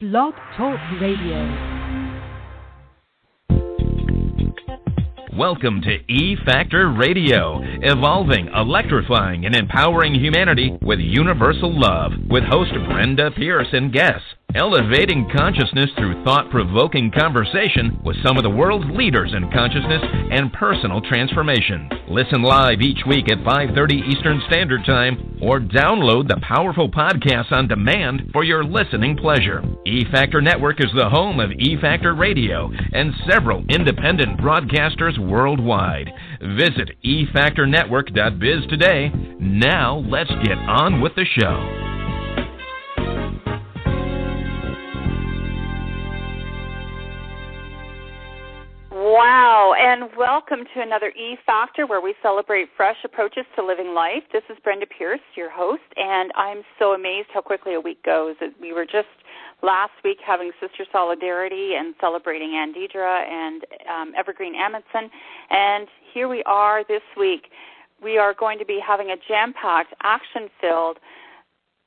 Blog Talk Radio. Welcome to E-Factor Radio, evolving, electrifying, and empowering humanity with universal love, with host Brenda Pierce and guests, elevating consciousness through thought-provoking conversation with some of the world's leaders in consciousness and personal transformation. Listen live each week at 5:30 Eastern Standard Time, or download the powerful podcasts on demand for your listening pleasure. E-Factor Network is the home of E-Factor Radio and several independent broadcasters worldwide. Visit efactornetwork.biz today. Now, let's get on with the show. Wow, and welcome to another E-Factor where we celebrate fresh approaches to living life. This is Brenda Pierce, your host, and I'm so amazed how quickly a week goes. We were just last week having Sister Solidarity and celebrating Ann Deidre and Evergreen Amundsen, and here we are this week. We are going to be having a jam-packed, action-filled,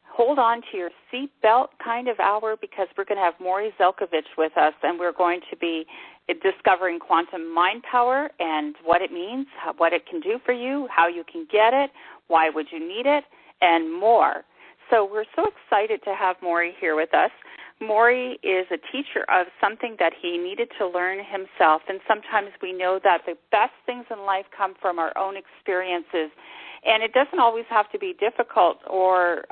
hold on to your seatbelt kind of hour, because we're going to have Morry Zelcovitch with us, and we're going to be discovering quantum mind power and what it means, what it can do for you, how you can get it, why would you need it, and more. So we're so excited to have Morry here with us. Morry is a teacher of something that he needed to learn himself, and sometimes we know that the best things in life come from our own experiences, and it doesn't always have to be difficult. Or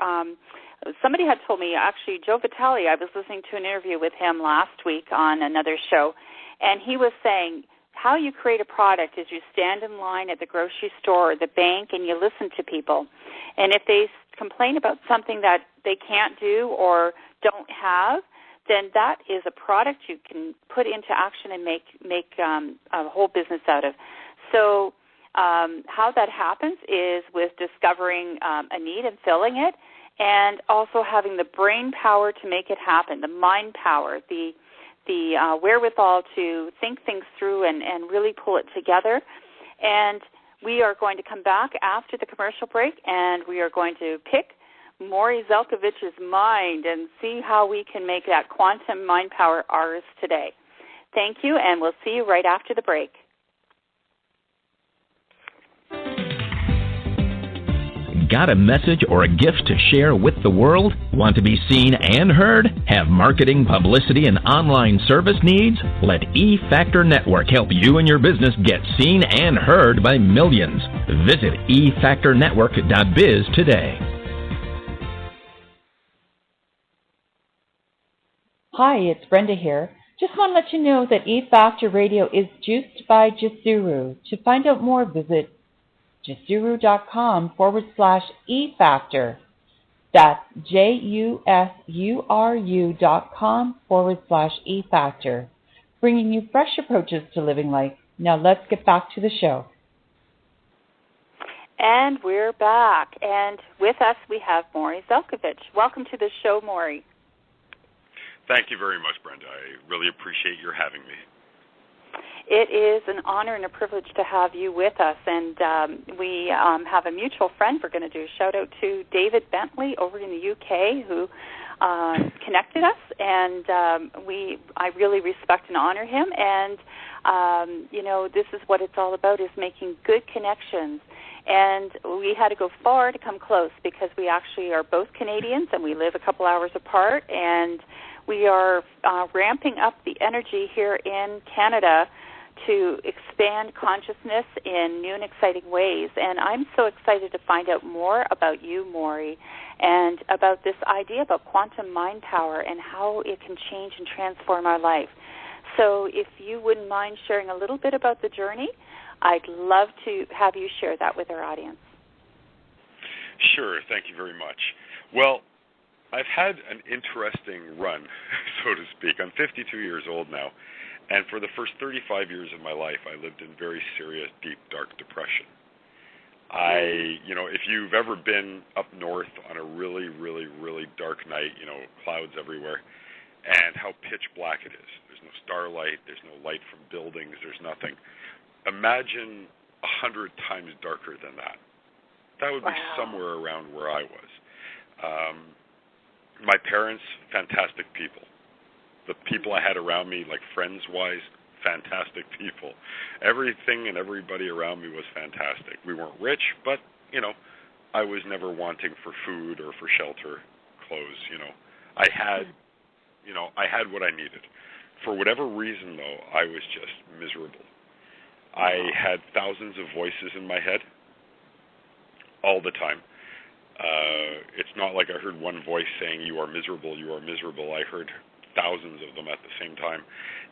somebody had told me, actually, Joe Vitale, I was listening to an interview with him last week on another show, and he was saying how you create a product is you stand in line at the grocery store or the bank and you listen to people. And if they complain about something that they can't do or don't have, then that is a product you can put into action and make a whole business out of. So how that happens is with discovering a need and filling it, and also having the brain power to make it happen, the mind power, the wherewithal to think things through and really pull it together. And we are going to come back after the commercial break, and we are going to pick Morry Zelcovitch's mind and see how we can make that quantum mind power ours today. Thank you, and we'll see you right after the break. Got a message or a gift to share with the world? Want to be seen and heard? Have marketing, publicity, and online service needs? Let E-Factor Network help you and your business get seen and heard by millions. Visit efactornetwork.biz today. Hi, it's Brenda here. Just want to let you know that E-Factor Radio is juiced by Jasuru. To find out more, visit jasuru.com/E-Factor. That's JUSURU.com/E-Factor. Bringing you fresh approaches to living life. Now let's get back to the show. And we're back. And with us we have Morry Zelcovitch. Welcome to the show, Morry. Thank you very much, Brenda. I really appreciate your having me. It is an honor and a privilege to have you with us, and we have a mutual friend we're going to do. A shout-out to David Bentley over in the UK who connected us, and I really respect and honor him, and, this is what it's all about, is making good connections. And we had to go far to come close because we actually are both Canadians, and we live a couple hours apart, and we are ramping up the energy here in Canada to expand consciousness in new and exciting ways. And I'm so excited to find out more about you, Morry, and about this idea about quantum mind power and how it can change and transform our life. So if you wouldn't mind sharing a little bit about the journey, I'd love to have you share that with our audience. Sure. Thank you very much. Well, I've had an interesting run, so to speak. I'm 52 years old now. And for the first 35 years of my life, I lived in very serious, deep, dark depression. If you've ever been up north on a really, really, really dark night, clouds everywhere, and how pitch black it is. There's no starlight, there's no light from buildings, there's nothing. Imagine 100 times darker than that. That would be somewhere around where I was. My parents, fantastic people. people I had around me, like friends-wise, fantastic people. Everything and everybody around me was fantastic. We weren't rich, but, I was never wanting for food or for shelter, clothes, I had what I needed. For whatever reason, though, I was just miserable. I had thousands of voices in my head all the time. It's not like I heard one voice saying, you are miserable, you are miserable. I heard thousands of them at the same time.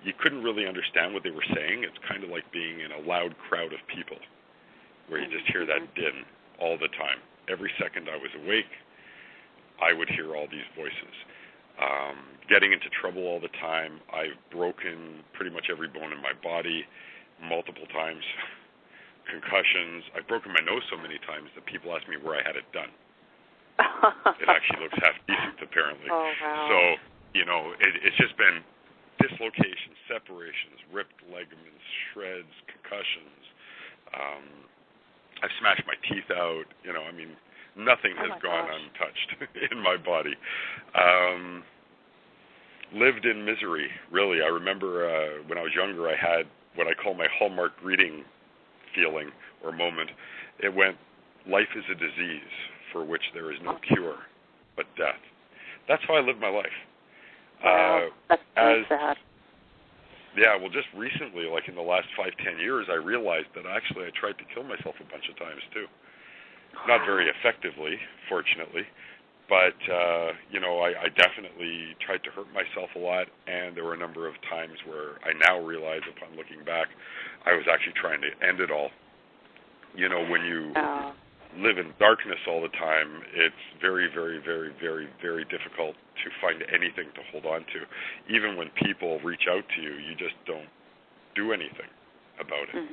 You couldn't really understand what they were saying. It's kind of like being in a loud crowd of people where you just hear that din all the time. Every second I was awake, I would hear all these voices. Getting into trouble all the time. I've broken pretty much every bone in my body multiple times. Concussions. I've broken my nose so many times that people ask me where I had it done. It actually looks half decent, apparently. Oh, wow. So, it's just been dislocations, separations, ripped ligaments, shreds, concussions. I've smashed my teeth out. Nothing has gone untouched in my body. Lived in misery, really. I remember when I was younger, I had what I call my Hallmark greeting feeling or moment. It went, life is a disease for which there is no cure but death. That's how I lived my life. Wow, that's sad. Yeah, well, just recently, like in the last 5-10 years, I realized that actually I tried to kill myself a bunch of times, too. Not very effectively, fortunately, but, I definitely tried to hurt myself a lot, and there were a number of times where I now realize, upon looking back, I was actually trying to end it all. When you live in darkness all the time, it's very, very, very, very, very difficult to find anything to hold on to. Even when people reach out to you, you just don't do anything about it,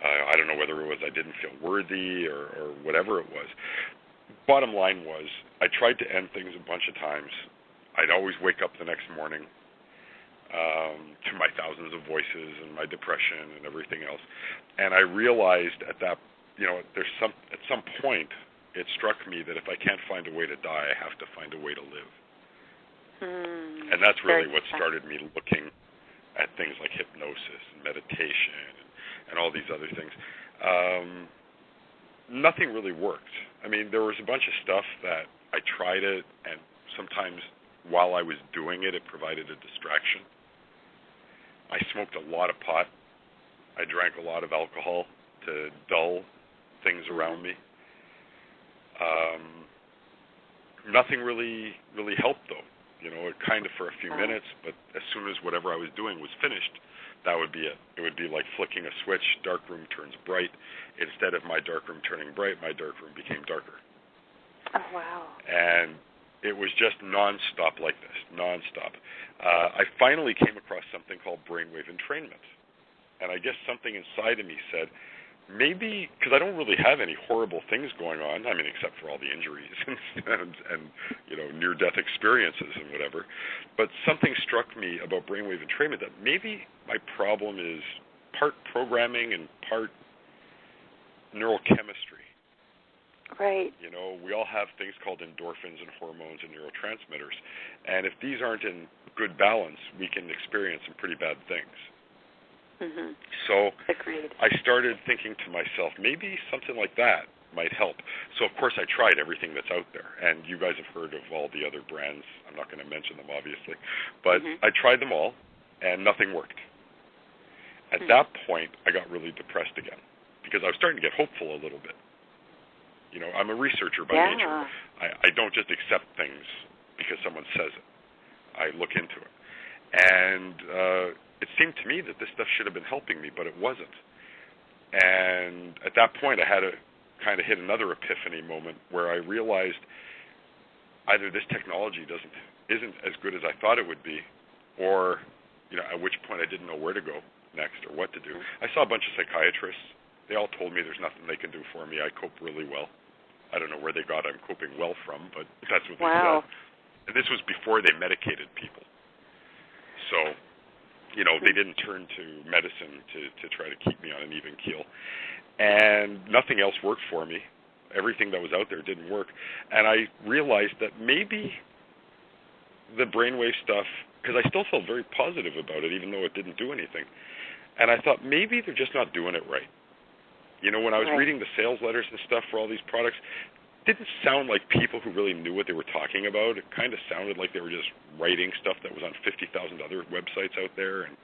I don't know whether it was I didn't feel worthy or whatever it was. Bottom line was, I tried to end things a bunch of times. I'd always wake up the next morning to my thousands of voices and my depression and everything else. And I realized at that, at some point, it struck me that if I can't find a way to die, I have to find a way to live. And that's really what started me looking at things like hypnosis and meditation and all these other things. Nothing really worked. There was a bunch of stuff that I tried it, and sometimes while I was doing it, it provided a distraction. I smoked a lot of pot. I drank a lot of alcohol to dull things around me. Nothing really helped, though. It kind of for a few minutes, but as soon as whatever I was doing was finished, that would be it. It would be like flicking a switch, dark room turns bright. Instead of my dark room turning bright, my dark room became darker. Oh, wow. And it was just nonstop like this, nonstop. I finally came across something called brainwave entrainment. And I guess something inside of me said, maybe, because I don't really have any horrible things going on, except for all the injuries and near-death experiences and whatever, but something struck me about brainwave entrainment that maybe my problem is part programming and part neurochemistry. Right. We all have things called endorphins and hormones and neurotransmitters, and if these aren't in good balance, we can experience some pretty bad things. So Agreed. I started thinking to myself, maybe something like that might help. So, of course, I tried everything that's out there, and you guys have heard of all the other brands. I'm not going to mention them, obviously, but I tried them all, and nothing worked. At that point, I got really depressed again, because I was starting to get hopeful a little bit. I'm a researcher by nature. I don't just accept things because someone says it. I look into it. And it seemed to me that this stuff should have been helping me, but it wasn't. And at that point, I had to kind of hit another epiphany moment where I realized either this technology isn't as good as I thought it would be, or at which point I didn't know where to go next or what to do. I saw a bunch of psychiatrists. They all told me there's nothing they can do for me. I cope really well. I don't know where they got I'm coping well from, but that's what they said. And this was before they medicated people. So, they didn't turn to medicine to try to keep me on an even keel. And nothing else worked for me. Everything that was out there didn't work. And I realized that maybe the brainwave stuff, because I still felt very positive about it, even though it didn't do anything. And I thought maybe they're just not doing it right. You know, when I was reading the sales letters and stuff for all these products, it didn't sound like people who really knew what they were talking about. It kind of sounded like they were just writing stuff that was on 50,000 other websites out there and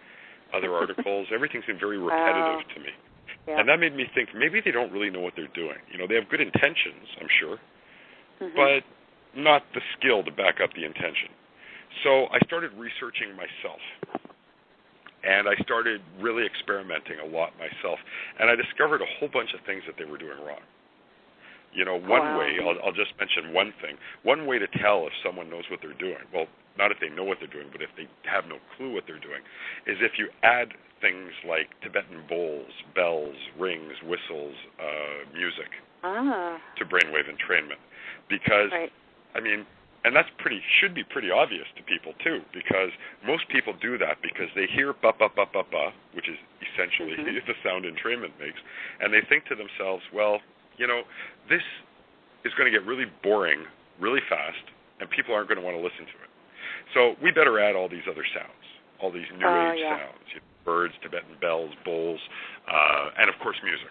other articles. Everything seemed very repetitive to me. Yeah. And that made me think maybe they don't really know what they're doing. You know, they have good intentions, I'm sure, but not the skill to back up the intention. So I started researching myself, and I started really experimenting a lot myself, and I discovered a whole bunch of things that they were doing wrong. You know, one way, I'll just mention one thing. One way to tell if someone knows what they're doing, well, not if they know what they're doing, but if they have no clue what they're doing, is if you add things like Tibetan bowls, bells, rings, whistles, music to brainwave entrainment. Because, I mean, and that's should be pretty obvious to people too, because most people do that because they hear ba ba ba ba ba, which is essentially the sound entrainment makes, and they think to themselves, well, you know, this is going to get really boring really fast, and people aren't going to want to listen to it. So we better add all these other sounds, all these new age sounds, you know, birds, Tibetan bells, bowls, and of course music.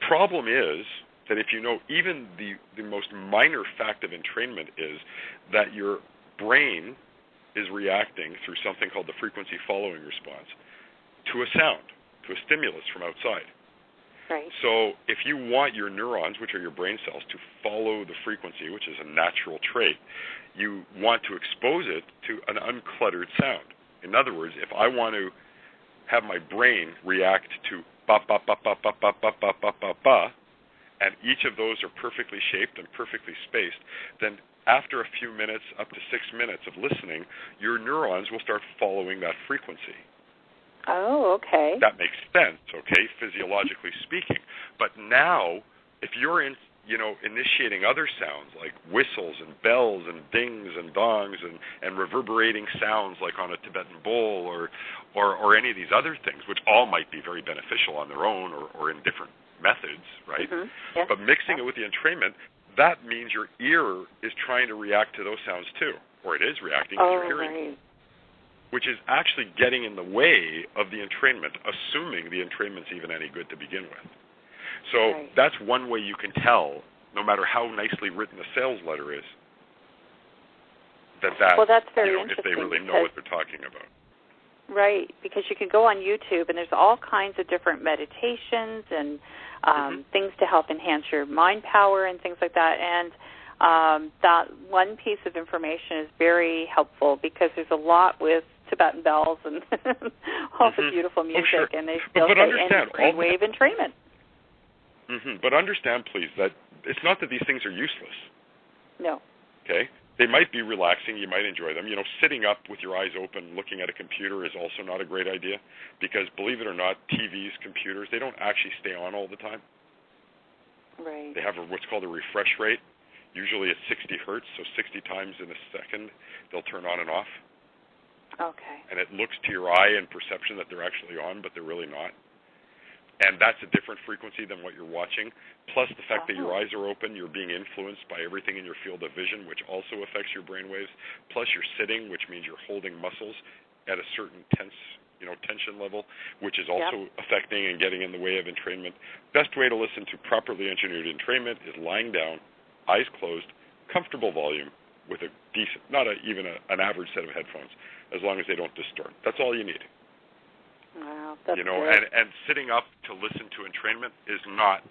Problem is that if you know even the most minor fact of entrainment is that your brain is reacting through something called the frequency following response to a sound, to a stimulus from outside. So if you want your neurons, which are your brain cells, to follow the frequency, which is a natural trait, you want to expose it to an uncluttered sound. In other words, if I want to have my brain react to ba ba ba ba ba ba ba ba ba ba ba, and each of those are perfectly shaped and perfectly spaced, then after a few minutes, up to 6 minutes of listening, your neurons will start following that frequency. Oh, okay. That makes sense, okay, physiologically speaking. But now, if you're initiating other sounds like whistles and bells and dings and dongs and reverberating sounds like on a Tibetan bowl or any of these other things, which all might be very beneficial on their own or in different methods, right? But mixing it with the entrainment, that means your ear is trying to react to those sounds too, or it is reacting because you're hearing. Which is actually getting in the way of the entrainment, assuming the entrainment's even any good to begin with. So that's one way you can tell, no matter how nicely written a sales letter is, that well, that's very interesting if they really know what they're talking about. Right, because you can go on YouTube, and there's all kinds of different meditations and things to help enhance your mind power and things like that. And that one piece of information is very helpful because there's a lot with Tibetan bells and all the beautiful music, and they still say brainwave entrainment. But understand, please, that it's not that these things are useless. No. Okay? They might be relaxing. You might enjoy them. You know, sitting up with your eyes open, looking at a computer is also not a great idea because, believe it or not, TVs, computers, they don't actually stay on all the time. Right. They have what's called a refresh rate. Usually it's 60 hertz, so 60 times in a second they'll turn on and off. Okay. And it looks to your eye and perception that they're actually on, but they're really not. And that's a different frequency than what you're watching. Plus the fact that your eyes are open, you're being influenced by everything in your field of vision, which also affects your brain waves. Plus you're sitting, which means you're holding muscles at a certain tension level, which is also affecting and getting in the way of entrainment. Best way to listen to properly engineered entrainment is lying down, eyes closed, comfortable volume, with a decent, not even an average set of headphones, as long as they don't distort. That's all you need. Wow, that's good. And sitting up to listen to entrainment is not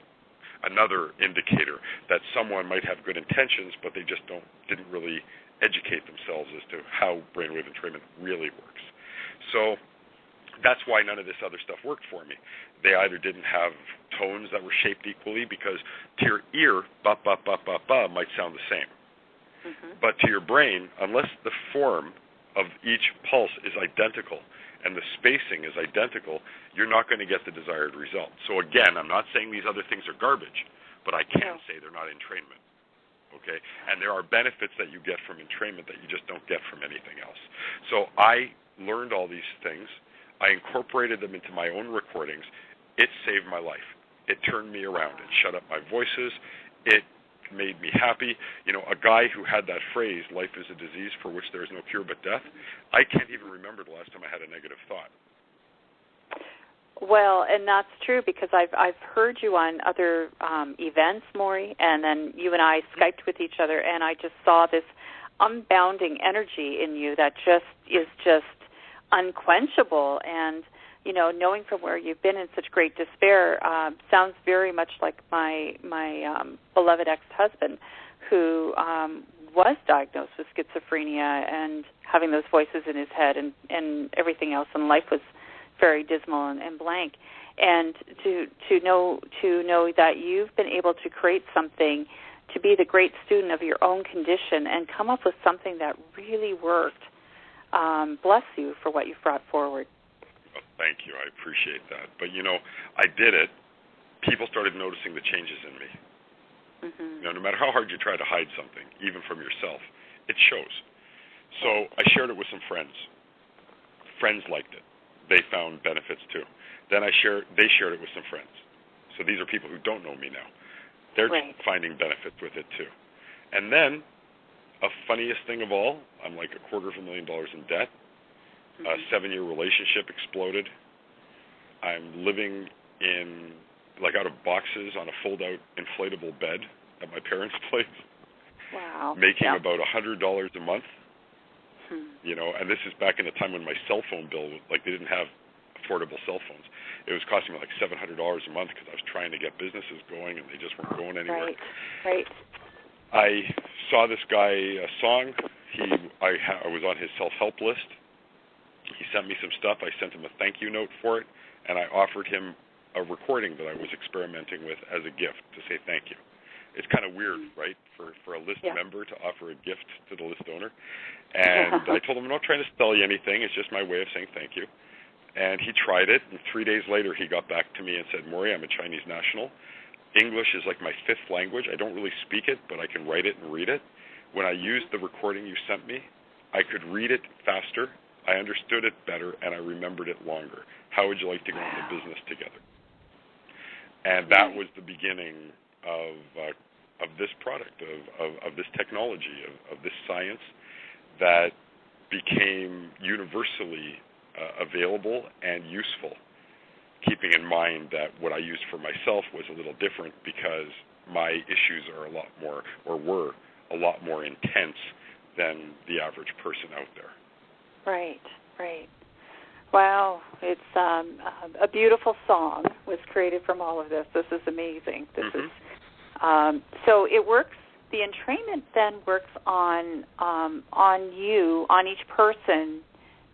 another indicator that someone might have good intentions, but they just didn't really educate themselves as to how brainwave entrainment really works. So that's why none of this other stuff worked for me. They either didn't have tones that were shaped equally, because to your ear, ba ba ba ba ba might sound the same. But to your brain, unless the form of each pulse is identical and the spacing is identical, you're not going to get the desired result. So again, I'm not saying these other things are garbage, but I can say they're not entrainment. Okay? And there are benefits that you get from entrainment that you just don't get from anything else. So I learned all these things. I incorporated them into my own recordings. It saved my life. It turned me around. It shut up my voices. It made me happy. You know, a guy who had that phrase, life is a disease for which there is no cure but death, I can't even remember the last time I had a negative thought. Well, and that's true because I've heard you on other events, Morry, and then you and I Skyped with each other, and I just saw this unbounding energy in you that is just unquenchable. And, you know, knowing from where you've been in such great despair sounds very much like my beloved ex-husband who was diagnosed with schizophrenia and having those voices in his head and everything else, and life was very dismal and blank. And to know that you've been able to create something, to be the great student of your own condition and come up with something that really worked, bless you for what you've brought forward. Well, thank you. I appreciate that. But, you know, I did it. People started noticing the changes in me. Mm-hmm. You know, no matter how hard you try to hide something, even from yourself, it shows. So I shared it with some friends. Friends liked it. They found benefits too. Then they shared it with some friends. So these are people who don't know me now. They're finding benefits with it too. And then, a funniest thing of all, I'm like $250,000 in debt. Mm-hmm. A 7-year relationship exploded. I'm living in, like, out of boxes on a fold-out inflatable bed at my parents' place. Wow. Making about $100 a month. You know, and this is back in a time when my cell phone bill, like, they didn't have affordable cell phones. It was costing me like $700 a month because I was trying to get businesses going and they just weren't going anywhere. Right. I saw this guy a song. I was on his self-help list. He sent me some stuff. I sent him a thank you note for it, and I offered him a recording that I was experimenting with as a gift to say thank you. It's kind of weird, right, for a list member to offer a gift to the list owner. And I told him, I'm not trying to sell you anything. It's just my way of saying thank you. And he tried it, and 3 days later he got back to me and said, Morry, I'm a Chinese national. English is like my 5th language. I don't really speak it, but I can write it and read it. When I used the recording you sent me, I could read it faster, I understood it better, and I remembered it longer. How would you like to go into business together? And that was the beginning of this product, of this technology, of this science that became universally available and useful, keeping in mind that what I used for myself was a little different because my issues are a lot more, or were a lot more intense than the average person out there. Right. Wow, it's a beautiful song was created from all of this. This is amazing. This is so it works. The entrainment then works on you, on each person,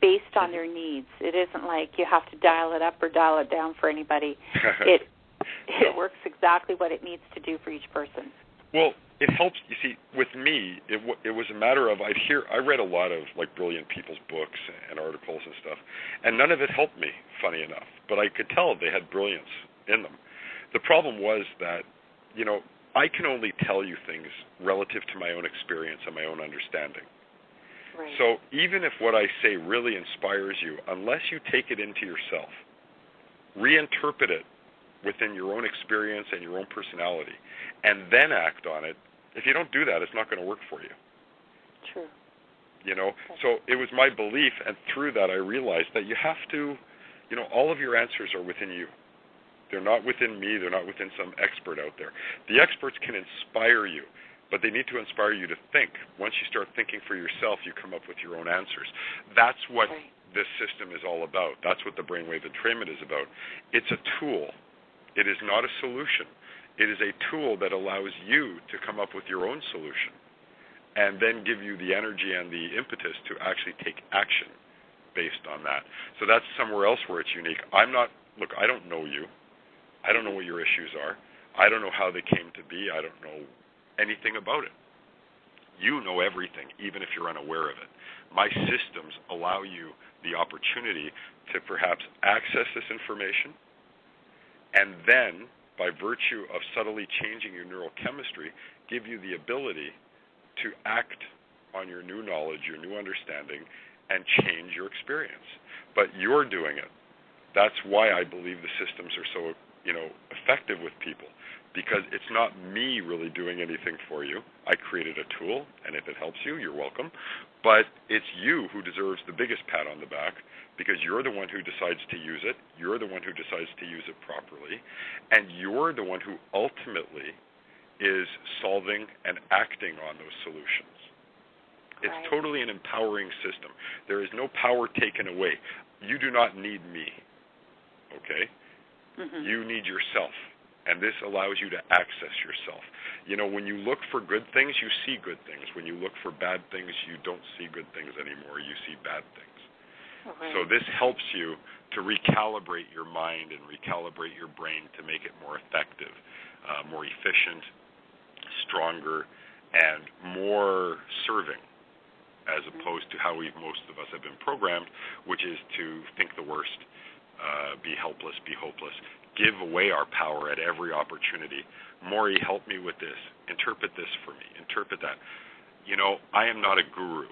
based on their needs. It isn't like you have to dial it up or dial it down for anybody. It works exactly what it needs to do for each person. Well, it helps. You see, with me, it was a matter of I read a lot of like brilliant people's books and articles and stuff, and none of it helped me, funny enough. But I could tell they had brilliance in them. The problem was that, you know, I can only tell you things relative to my own experience and my own understanding. Right. So even if what I say really inspires you, unless you take it into yourself, reinterpret it within your own experience and your own personality, and then act on it, if you don't do that, it's not going to work for you. True. You know, so it was my belief, and through that I realized that you have to, you know, all of your answers are within you. They're not within me. They're not within some expert out there. The experts can inspire you, but they need to inspire you to think. Once you start thinking for yourself, you come up with your own answers. That's what this system is all about. That's what the brainwave entrainment is about. It's a tool. It is not a solution. It is a tool that allows you to come up with your own solution and then give you the energy and the impetus to actually take action based on that. So that's somewhere else where it's unique. I don't know you. I don't know what your issues are. I don't know how they came to be. I don't know anything about it. You know everything, even if you're unaware of it. My systems allow you the opportunity to perhaps access this information, and then, by virtue of subtly changing your neurochemistry, give you the ability to act on your new knowledge, your new understanding, and change your experience. But you're doing it. That's why I believe the systems are so, you know, effective with people, because it's not me really doing anything for you. I created a tool, and if it helps you, you're welcome. But it's you who deserves the biggest pat on the back, because you're the one who decides to use it. You're the one who decides to use it properly. And you're the one who ultimately is solving and acting on those solutions. It's totally an empowering system. There is no power taken away. You do not need me, okay? Mm-hmm. You need yourself, and this allows you to access yourself. You know, when you look for good things, you see good things. When you look for bad things, you don't see good things anymore. You see bad things. Okay. So this helps you to recalibrate your mind and recalibrate your brain to make it more effective, more efficient, stronger, and more serving, as opposed to how most of us have been programmed, which is to think the worst, be helpless, be hopeless, give away our power at every opportunity. Morry, help me with this. Interpret this for me. Interpret that. You know, I am not a guru.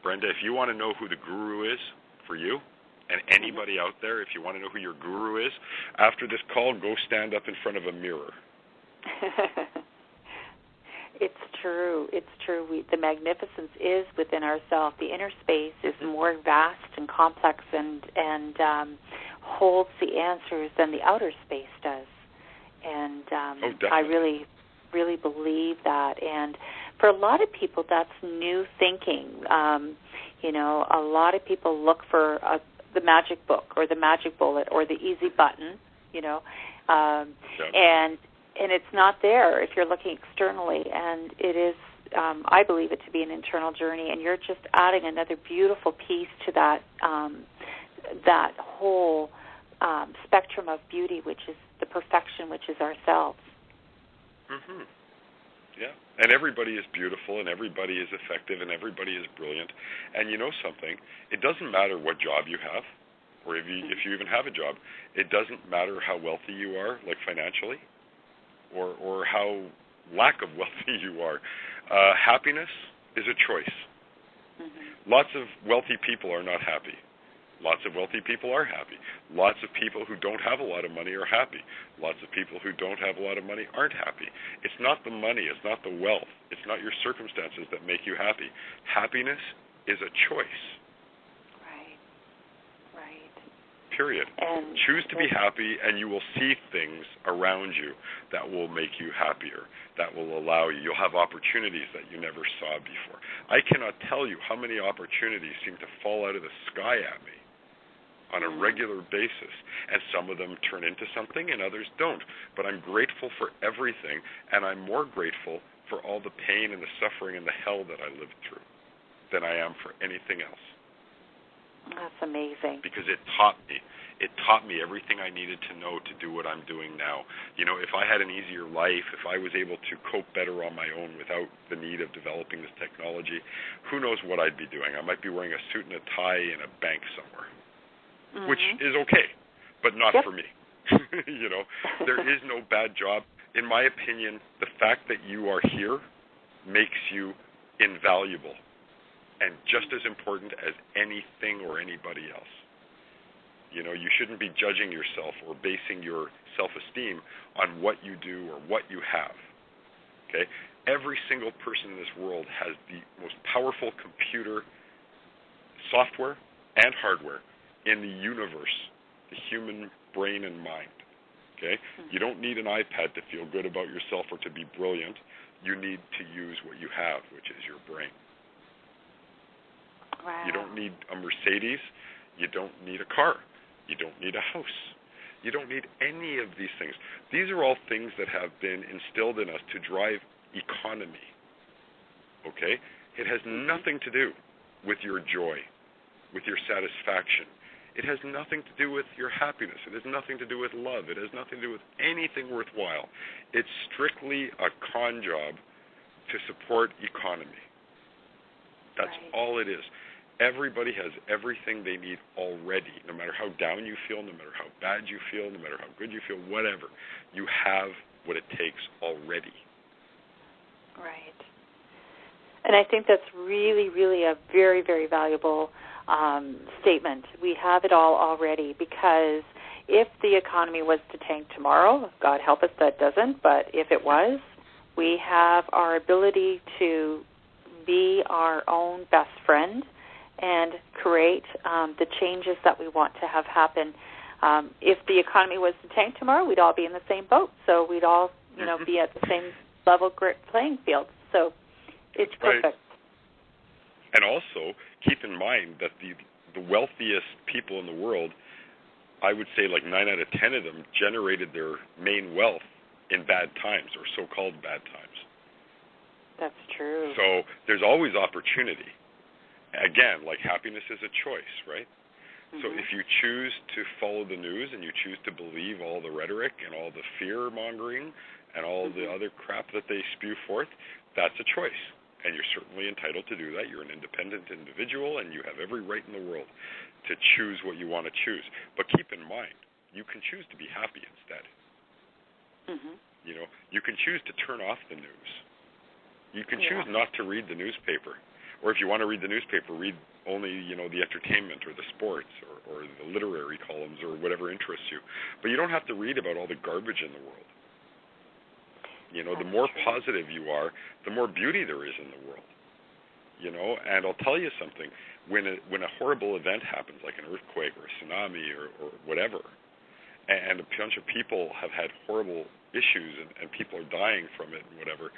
Brenda, if you want to know who the guru is for you, and anybody out there, if you want to know who your guru is, after this call, go stand up in front of a mirror. It's true. It's true. The magnificence is within ourselves. The inner space is more vast and complex and holds the answers than the outer space does. And I really, really believe that. And for a lot of people, that's new thinking. You know, a lot of people look for the magic book or the magic bullet or the easy button, you know, and it's not there if you're looking externally, and it is, I believe it to be an internal journey, and you're just adding another beautiful piece to that that whole spectrum of beauty, which is the perfection, which is ourselves. Mm-hmm. Yeah, and everybody is beautiful, and everybody is effective, and everybody is brilliant. And you know something? It doesn't matter what job you have, or if you even have a job. It doesn't matter how wealthy you are, like financially, or how lack of wealthy you are. Happiness is a choice. Mm-hmm. Lots of wealthy people are not happy. Lots of wealthy people are happy. Lots of people who don't have a lot of money are happy. Lots of people who don't have a lot of money aren't happy. It's not the money. It's not the wealth. It's not your circumstances that make you happy. Happiness is a choice. Right. Period. And choose to be happy, and you will see things around you that will make you happier, that will allow you. You'll have opportunities that you never saw before. I cannot tell you how many opportunities seem to fall out of the sky at me on a regular basis, and some of them turn into something and others don't. But I'm grateful for everything, and I'm more grateful for all the pain and the suffering and the hell that I lived through than I am for anything else. That's amazing. Because it taught me everything I needed to know to do what I'm doing now. You know, if I had an easier life, if I was able to cope better on my own without the need of developing this technology, who knows what I'd be doing. I might be wearing a suit and a tie in a bank somewhere, which is okay, but not for me. You know, there is no bad job. In my opinion, the fact that you are here makes you invaluable and just as important as anything or anybody else. You know, you shouldn't be judging yourself or basing your self-esteem on what you do or what you have. Okay? Every single person in this world has the most powerful computer software and hardware in the universe, the human brain and mind. Okay? You don't need an iPad to feel good about yourself or to be brilliant. You need to use what you have, which is your brain. Wow. You don't need a Mercedes. You don't need a car. You don't need a house. You don't need any of these things. These are all things that have been instilled in us to drive economy. Okay? It has nothing to do with your joy, with your satisfaction. It has nothing to do with your happiness. It has nothing to do with love. It has nothing to do with anything worthwhile. It's strictly a con job to support economy. That's all it is. Everybody has everything they need already. No matter how down you feel, no matter how bad you feel, no matter how good you feel, whatever, you have what it takes already. Right. And I think that's really, really a very, very valuable statement. We have it all already because if the economy was to tank tomorrow, God help us that doesn't, but if it was, we have our ability to be our own best friend and create the changes that we want to have happen. If the economy was to tank tomorrow, we'd all be in the same boat. So we'd all, be at the same level playing field. So it's perfect. Right. And also, keep in mind that the wealthiest people in the world, I would say like 9 out of 10 of them generated their main wealth in bad times or so-called bad times. That's true. So there's always opportunity. Again, like happiness is a choice, right? Mm-hmm. So if you choose to follow the news and you choose to believe all the rhetoric and all the fear-mongering and all the other crap that they spew forth, that's a choice. And you're certainly entitled to do that. You're an independent individual, and you have every right in the world to choose what you want to choose. But keep in mind, you can choose to be happy instead. Mm-hmm. You can choose to turn off the news. You can choose not to read the newspaper. Or if you want to read the newspaper, read only, the entertainment or the sports or the literary columns or whatever interests you. But you don't have to read about all the garbage in the world. The more positive you are, the more beauty there is in the world. And I'll tell you something. When a horrible event happens, like an earthquake or a tsunami or whatever, and a bunch of people have had horrible issues and people are dying from it and whatever,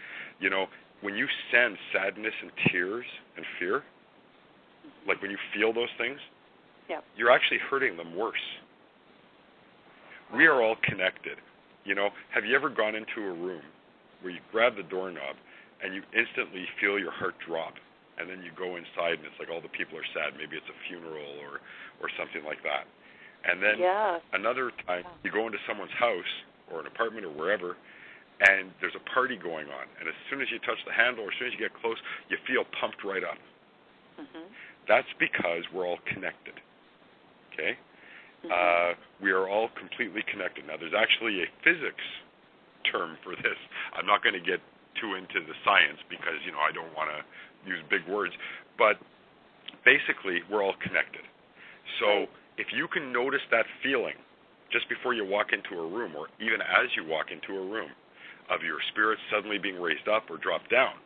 when you sense sadness and tears and fear, like when you feel those things, you're actually hurting them worse. We are all connected. Have you ever gone into a room where you grab the doorknob and you instantly feel your heart drop, and then you go inside and it's like all the people are sad, maybe it's a funeral or something like that. And then another time you go into someone's house or an apartment or wherever, and there's a party going on, and as soon as you touch the handle or as soon as you get close, you feel pumped right up. Mm-hmm. That's because we're all connected, okay? Mm-hmm. We are all completely connected. Now, there's actually a physics term for this. I'm not going to get too into the science because, I don't want to use big words, but basically, we're all connected. So if you can notice that feeling just before you walk into a room or even as you walk into a room of your spirit suddenly being raised up or dropped down,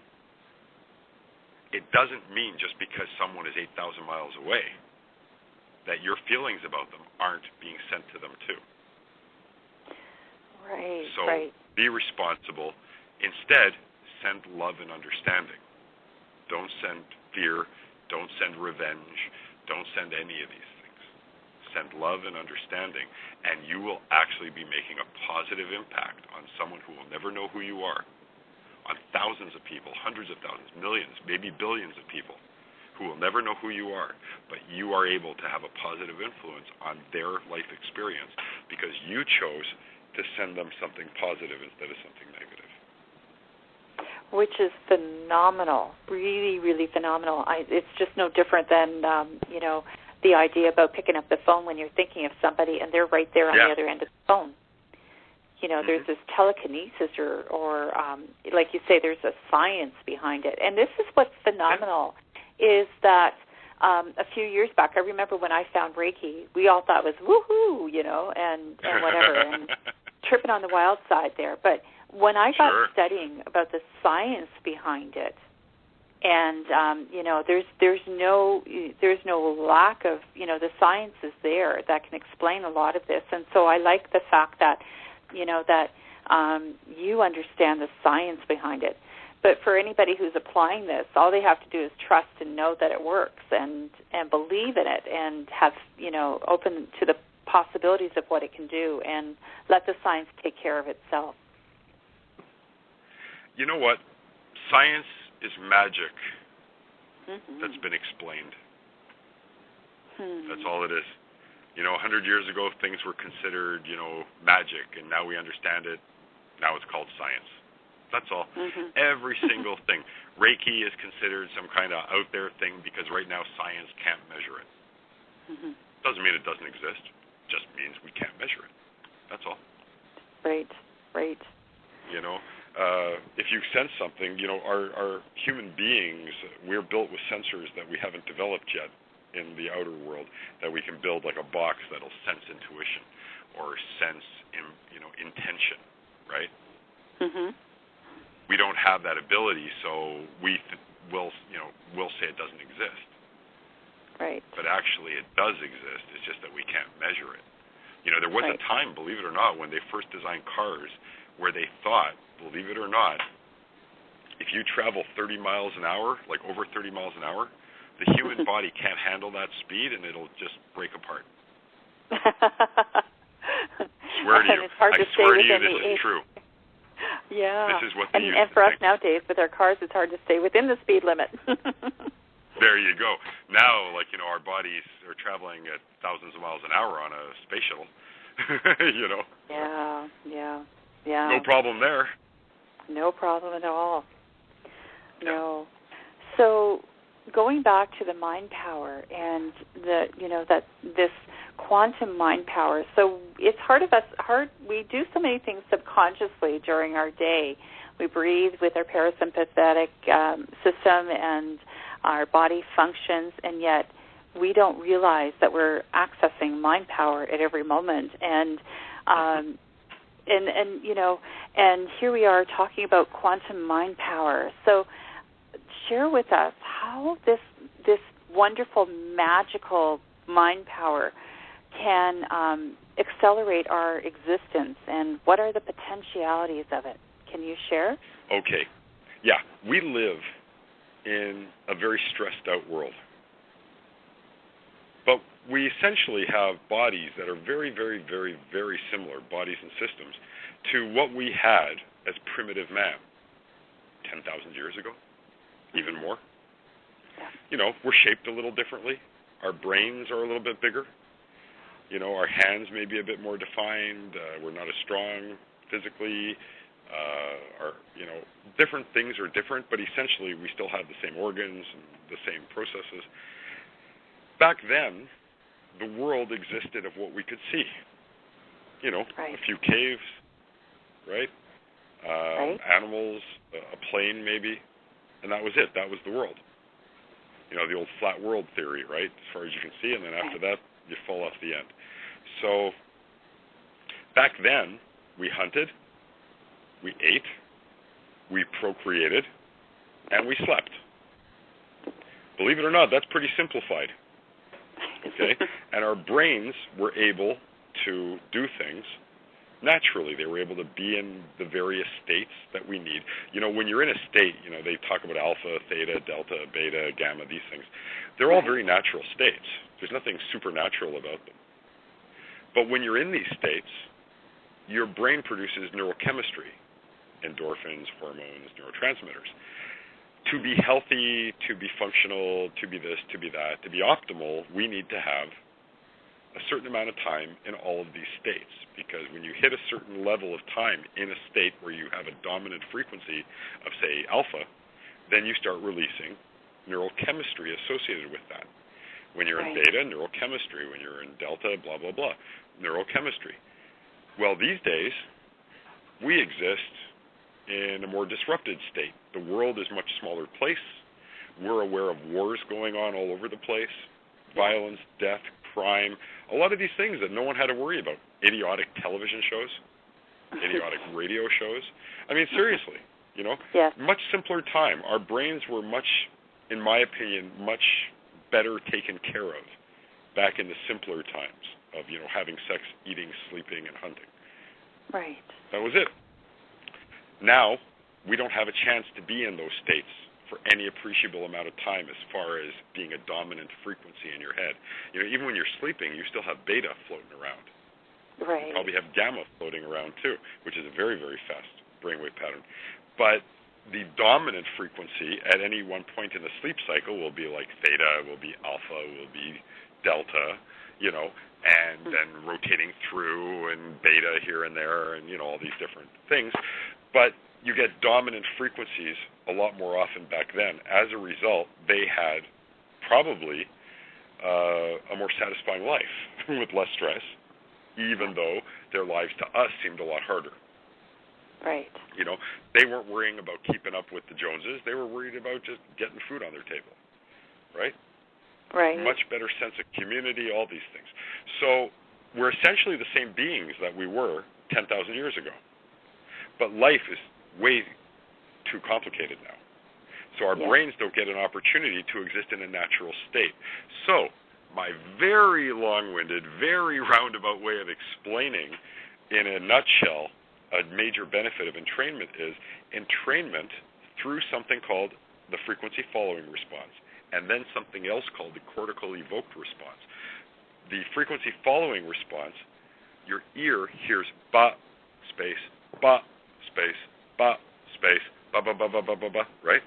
it doesn't mean just because someone is 8,000 miles away that your feelings about them aren't being sent to them too. Right. So be responsible. Instead, send love and understanding. Don't send fear. Don't send revenge. Don't send any of these things. Send love and understanding, and you will actually be making a positive impact on someone who will never know who you are, on thousands of people, hundreds of thousands, millions, maybe billions of people who will never know who you are, but you are able to have a positive influence on their life experience because you chose to send them something positive instead of something negative. Which is phenomenal, really, really phenomenal. It's just no different than, the idea about picking up the phone when you're thinking of somebody and they're right there on the other end of the phone. There's this telekinesis or like you say, there's a science behind it. And this is what's phenomenal is that a few years back, I remember when I found Reiki, we all thought it was woohoo, and whatever, and tripping on the wild side there. But when I got studying about the science behind it, and there's no lack of the science is there that can explain a lot of this, and so I like the fact that you understand the science behind it. But for anybody who's applying this, all they have to do is trust and know that it works and believe in it and have open to the possibilities of what it can do and let the science take care of itself. You know what? Science is magic that's been explained. That's all it is. 100 years ago, things were considered, magic, and now we understand it. Now it's called science. That's all. Every single thing. Reiki is considered some kind of out there thing because right now science can't measure it. Doesn't mean it doesn't exist. Just means we can't measure it. That's all. Right. If you sense something, our human beings, we're built with sensors that we haven't developed yet. in the outer world that we can build like a box that'll sense intuition or sense, intention, right? Mhm. We don't have that ability, so we'll say it doesn't exist. Right. But actually it does exist. It's just that we can't measure it. There was a time, believe it or not, when they first designed cars where they thought, believe it or not, if you travel 30 miles an hour, like over 30 miles an hour, the human body can't handle that speed and it'll just break apart. Swear to you. It's hard to stay within this is true. Yeah. This is what they use and for to us think. nowadays, with our cars, it's hard to stay within the speed limit. There you go. Now, our bodies are traveling at thousands of miles an hour on a space shuttle. Yeah. No problem there. No problem at all. Yeah. No. So going back to the mind power and this quantum mind power. So it's hard. We do so many things subconsciously during our day. We breathe with our parasympathetic system and our body functions, and yet we don't realize that we're accessing mind power at every moment. And here we are talking about quantum mind power. So share with us how this wonderful, magical mind power can accelerate our existence, and what are the potentialities of it? Can you share? Okay. Yeah, we live in a very stressed out world. But we essentially have bodies that are very, very, very, very similar, bodies and systems, to what we had as primitive man 10,000 years ago, even more. We're shaped a little differently. Our brains are a little bit bigger. Our hands may be a bit more defined. We're not as strong physically. Different things are different, but essentially we still have the same organs and the same processes. Back then, the world existed of what we could see. A few caves, right? Animals, a plane maybe, and that was it. That was the world. The old flat world theory, right? As far as you can see, and then after that, you fall off the end. So back then, we hunted, we ate, we procreated, and we slept. Believe it or not, that's pretty simplified. Okay? And our brains were able to do things naturally. They were able to be in the various states that we need. When you're in a state, they talk about alpha, theta, delta, beta, gamma, these things. They're all very natural states. There's nothing supernatural about them. But when you're in these states, your brain produces neurochemistry, endorphins, hormones, neurotransmitters. To be healthy, to be functional, to be this, to be that, to be optimal, we need to have a certain amount of time in all of these states, because when you hit a certain level of time in a state where you have a dominant frequency of, say, alpha, then you start releasing neurochemistry associated with that. When you're in beta, neurochemistry. When you're in delta, blah, blah, blah, neurochemistry. Well, these days, we exist in a more disrupted state. The world is a much smaller place. We're aware of wars going on all over the place, violence, death, crime, a lot of these things that no one had to worry about. Idiotic television shows, idiotic radio shows. I mean, seriously, much simpler time. Our brains were much, in my opinion, much better taken care of back in the simpler times of, having sex, eating, sleeping, and hunting. Right. That was it. Now, we don't have a chance to be in those states for any appreciable amount of time as far as being a dominant frequency in your head. Even when you're sleeping, you still have beta floating around. Right. You probably have gamma floating around too, which is a very, very fast brainwave pattern. But the dominant frequency at any one point in the sleep cycle will be like theta, will be alpha, will be delta, and then rotating through and beta here and there and, all these different things. But you get dominant frequencies a lot more often back then. As a result, they had probably a more satisfying life with less stress, even though their lives to us seemed a lot harder. Right. They weren't worrying about keeping up with the Joneses. They were worried about just getting food on their table, right? Right. Much better sense of community, all these things. So we're essentially the same beings that we were 10,000 years ago. But life is way too complicated now. So our brains don't get an opportunity to exist in a natural state. So my very long-winded, very roundabout way of explaining in a nutshell a major benefit of entrainment is entrainment through something called the frequency following response, and then something else called the cortical evoked response. The frequency following response, your ear hears ba, space, ba, space, ba, space, ba, ba, ba, ba, ba, ba, ba, right?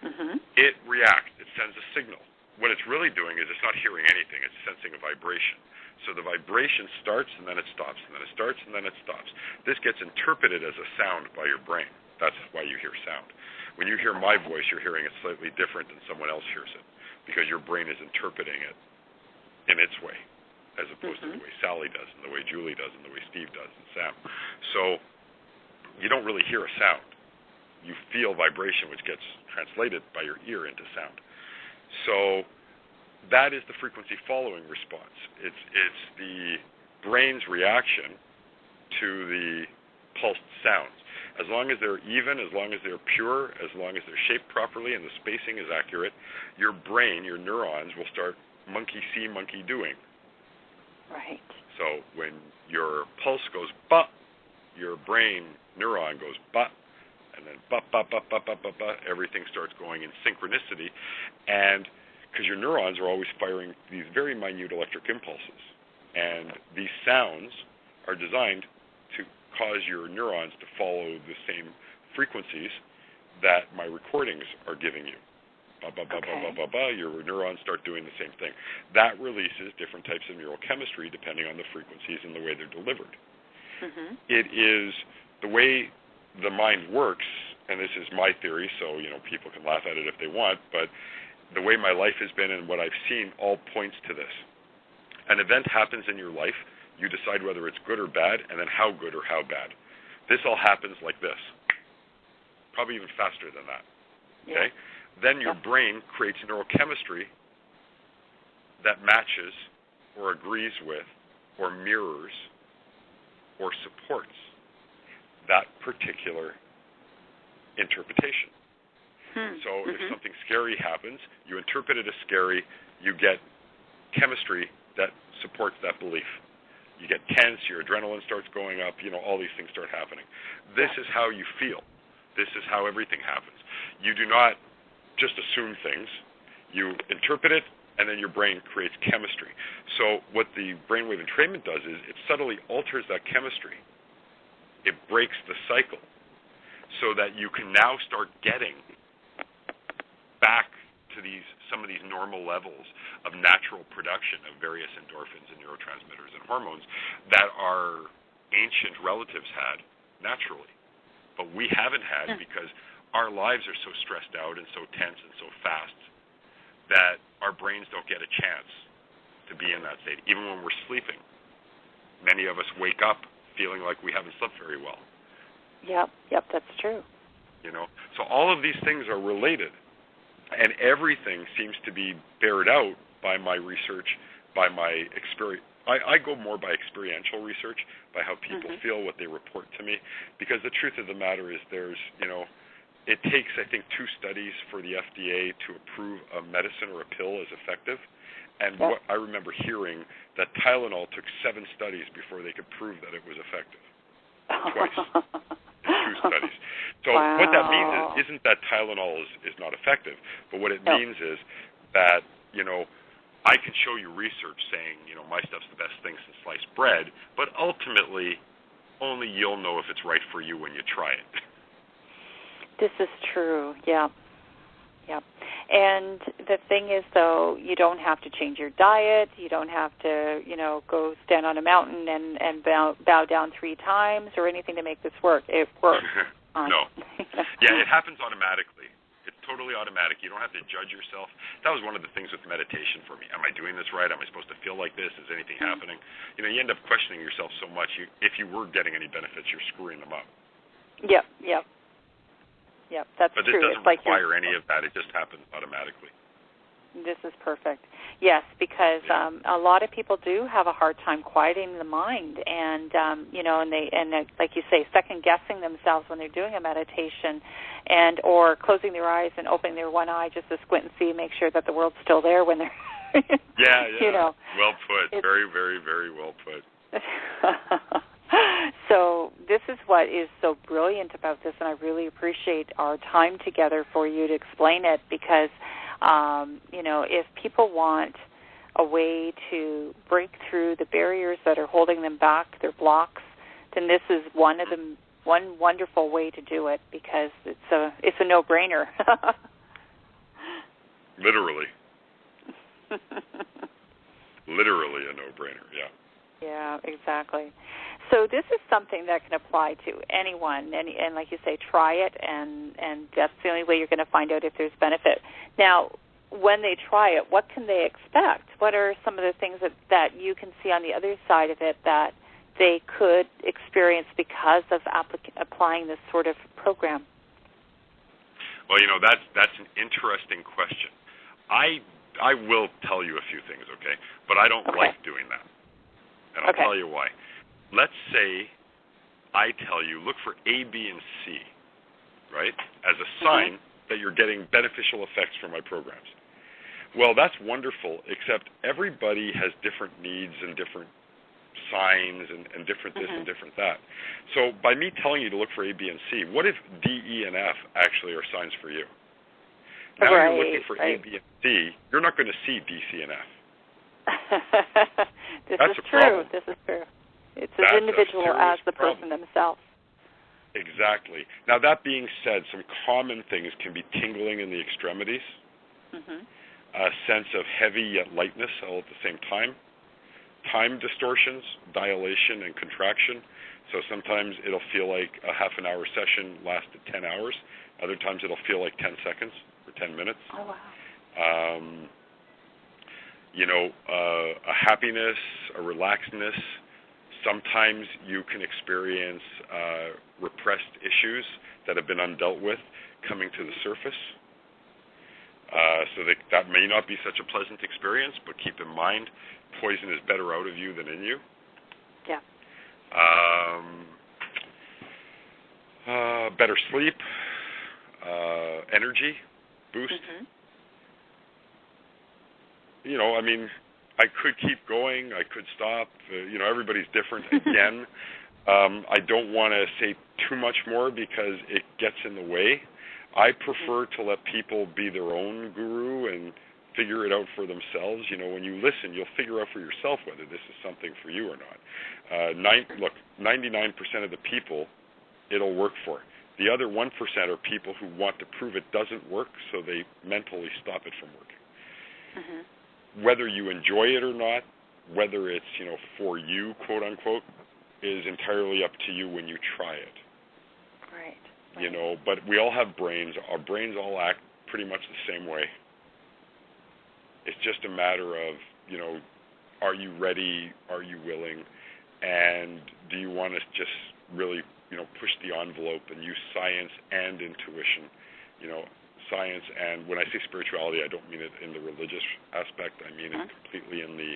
Mm-hmm. It reacts. It sends a signal. What it's really doing is it's not hearing anything. It's sensing a vibration. So the vibration starts, and then it stops, and then it starts, and then it stops. This gets interpreted as a sound by your brain. That's why you hear sound. When you hear my voice, you're hearing it slightly different than someone else hears it, because your brain is interpreting it in its way, as opposed to the way Sally does, and the way Julie does, and the way Steve does, and Sam. So you don't really hear a sound. You feel vibration, which gets translated by your ear into sound. So that is the frequency following response. It's the brain's reaction to the pulsed sounds. As long as they're even, as long as they're pure, as long as they're shaped properly and the spacing is accurate, your brain, your neurons will start monkey see, monkey doing. Right. So when your pulse goes ba, your brain neuron goes ba, and then ba, ba, ba, ba, ba, ba, ba, everything starts going in synchronicity. And because your neurons are always firing these very minute electric impulses. And these sounds are designed to cause your neurons to follow the same frequencies that my recordings are giving you. Ba, ba, ba, ba, ba, ba, ba, your neurons start doing the same thing. That releases different types of neurochemistry depending on the frequencies and the way they're delivered. Mm-hmm. It is the way the mind works, and this is my theory, so people can laugh at it if they want, but the way my life has been and what I've seen all points to this. An event happens in your life, you decide whether it's good or bad, and then how good or how bad. This all happens like this, probably even faster than that. Okay? Then your brain creates neurochemistry that matches or agrees with or mirrors or supports that particular interpretation. So if something scary happens, you interpret it as scary, you get chemistry that supports that belief. You get tense, your adrenaline starts going up, all these things start happening. This is how you feel. This is how everything happens. You do not just assume things. You interpret it, and then your brain creates chemistry. So what the brainwave entrainment does is it subtly alters that chemistry. It breaks the cycle so that you can now start getting back to some of these normal levels of natural production of various endorphins and neurotransmitters and hormones that our ancient relatives had naturally. But we haven't had because our lives are so stressed out and so tense and so fast that our brains don't get a chance to be in that state. Even when we're sleeping, many of us wake up feeling like we haven't slept very well. Yep, that's true. So all of these things are related. And everything seems to be bared out by my research, by my experience. I go more by experiential research, by how people feel, what they report to me, because the truth of the matter is it takes, I think, 2 studies for the FDA to approve a medicine or a pill as effective. And what I remember hearing that Tylenol took 7 studies before they could prove that it was effective. Twice. In 2 studies. So what that means isn't that Tylenol is not effective, but what it means is that, I can show you research saying, my stuff's the best thing since sliced bread, but ultimately only you'll know if it's right for you when you try it. This is true, yeah. And the thing is, though, you don't have to change your diet. You don't have to, go stand on a mountain and bow down 3 times or anything to make this work. It works. No. Yeah, it happens automatically. It's totally automatic. You don't have to judge yourself. That was one of the things with meditation for me. Am I doing this right? Am I supposed to feel like this? Is anything happening? You end up questioning yourself so much. If you were getting any benefits, you're screwing them up. Yep, that's true. But this doesn't require any of that. It just happens automatically. This is perfect. Yes, because a lot of people do have a hard time quieting the mind, and and like you say, second guessing themselves when they're doing a meditation, and or closing their eyes and opening their one eye just to squint and see, make sure that the world's still there when they're. Well put. Very, very, very well put. So this is what is so brilliant about this, and I really appreciate our time together for you to explain it, because if people want a way to break through the barriers that are holding them back, their blocks, then this is one wonderful way to do it, because it's a no-brainer. Literally. Literally a no-brainer, yeah. Yeah, exactly. So this is something that can apply to anyone, and like you say, try it, and that's the only way you're going to find out if there's benefit. Now, when they try it, what can they expect? What are some of the things that you can see on the other side of it that they could experience because of applying this sort of program? Well, that's an interesting question. I will tell you a few things, okay? But I don't like doing that. And I'll tell you why. Let's say I tell you, look for A, B, and C, right, as a sign that you're getting beneficial effects from my programs. Well, that's wonderful, except everybody has different needs and different signs and different this and different that. So by me telling you to look for A, B, and C, what if D, E, and F actually are signs for you? Now you're looking for A, B, and C. You're not going to see D, C, and F. That's true. Problem. This is true. It's as individual as the person themselves. Exactly. Now, that being said, some common things can be tingling in the extremities, a sense of heavy yet lightness all at the same time distortions, dilation, and contraction. So sometimes it'll feel like a half an hour session lasted 10 hours. Other times it'll feel like 10 seconds or 10 minutes. Oh, wow. A happiness, a relaxedness. Sometimes you can experience repressed issues that have been undealt with coming to the surface. So that may not be such a pleasant experience, but keep in mind, poison is better out of you than in you. Yeah. Better sleep, energy boost. I could keep going. I could stop. Everybody's different. Again, I don't want to say too much more because it gets in the way. I prefer to let people be their own guru and figure it out for themselves. When you listen, you'll figure out for yourself whether this is something for you or not. 99% of the people it'll work for. The other 1% are people who want to prove it doesn't work, so they mentally stop it from working. Whether you enjoy it or not, whether it's, for you, quote unquote, is entirely up to you when you try it. Right. But we all have brains. Our brains all act pretty much the same way. It's just a matter of, are you ready? Are you willing? And do you want to just really, push the envelope and use science and intuition? Science, and when I say spirituality, I don't mean it in the religious aspect. I mean it completely in the,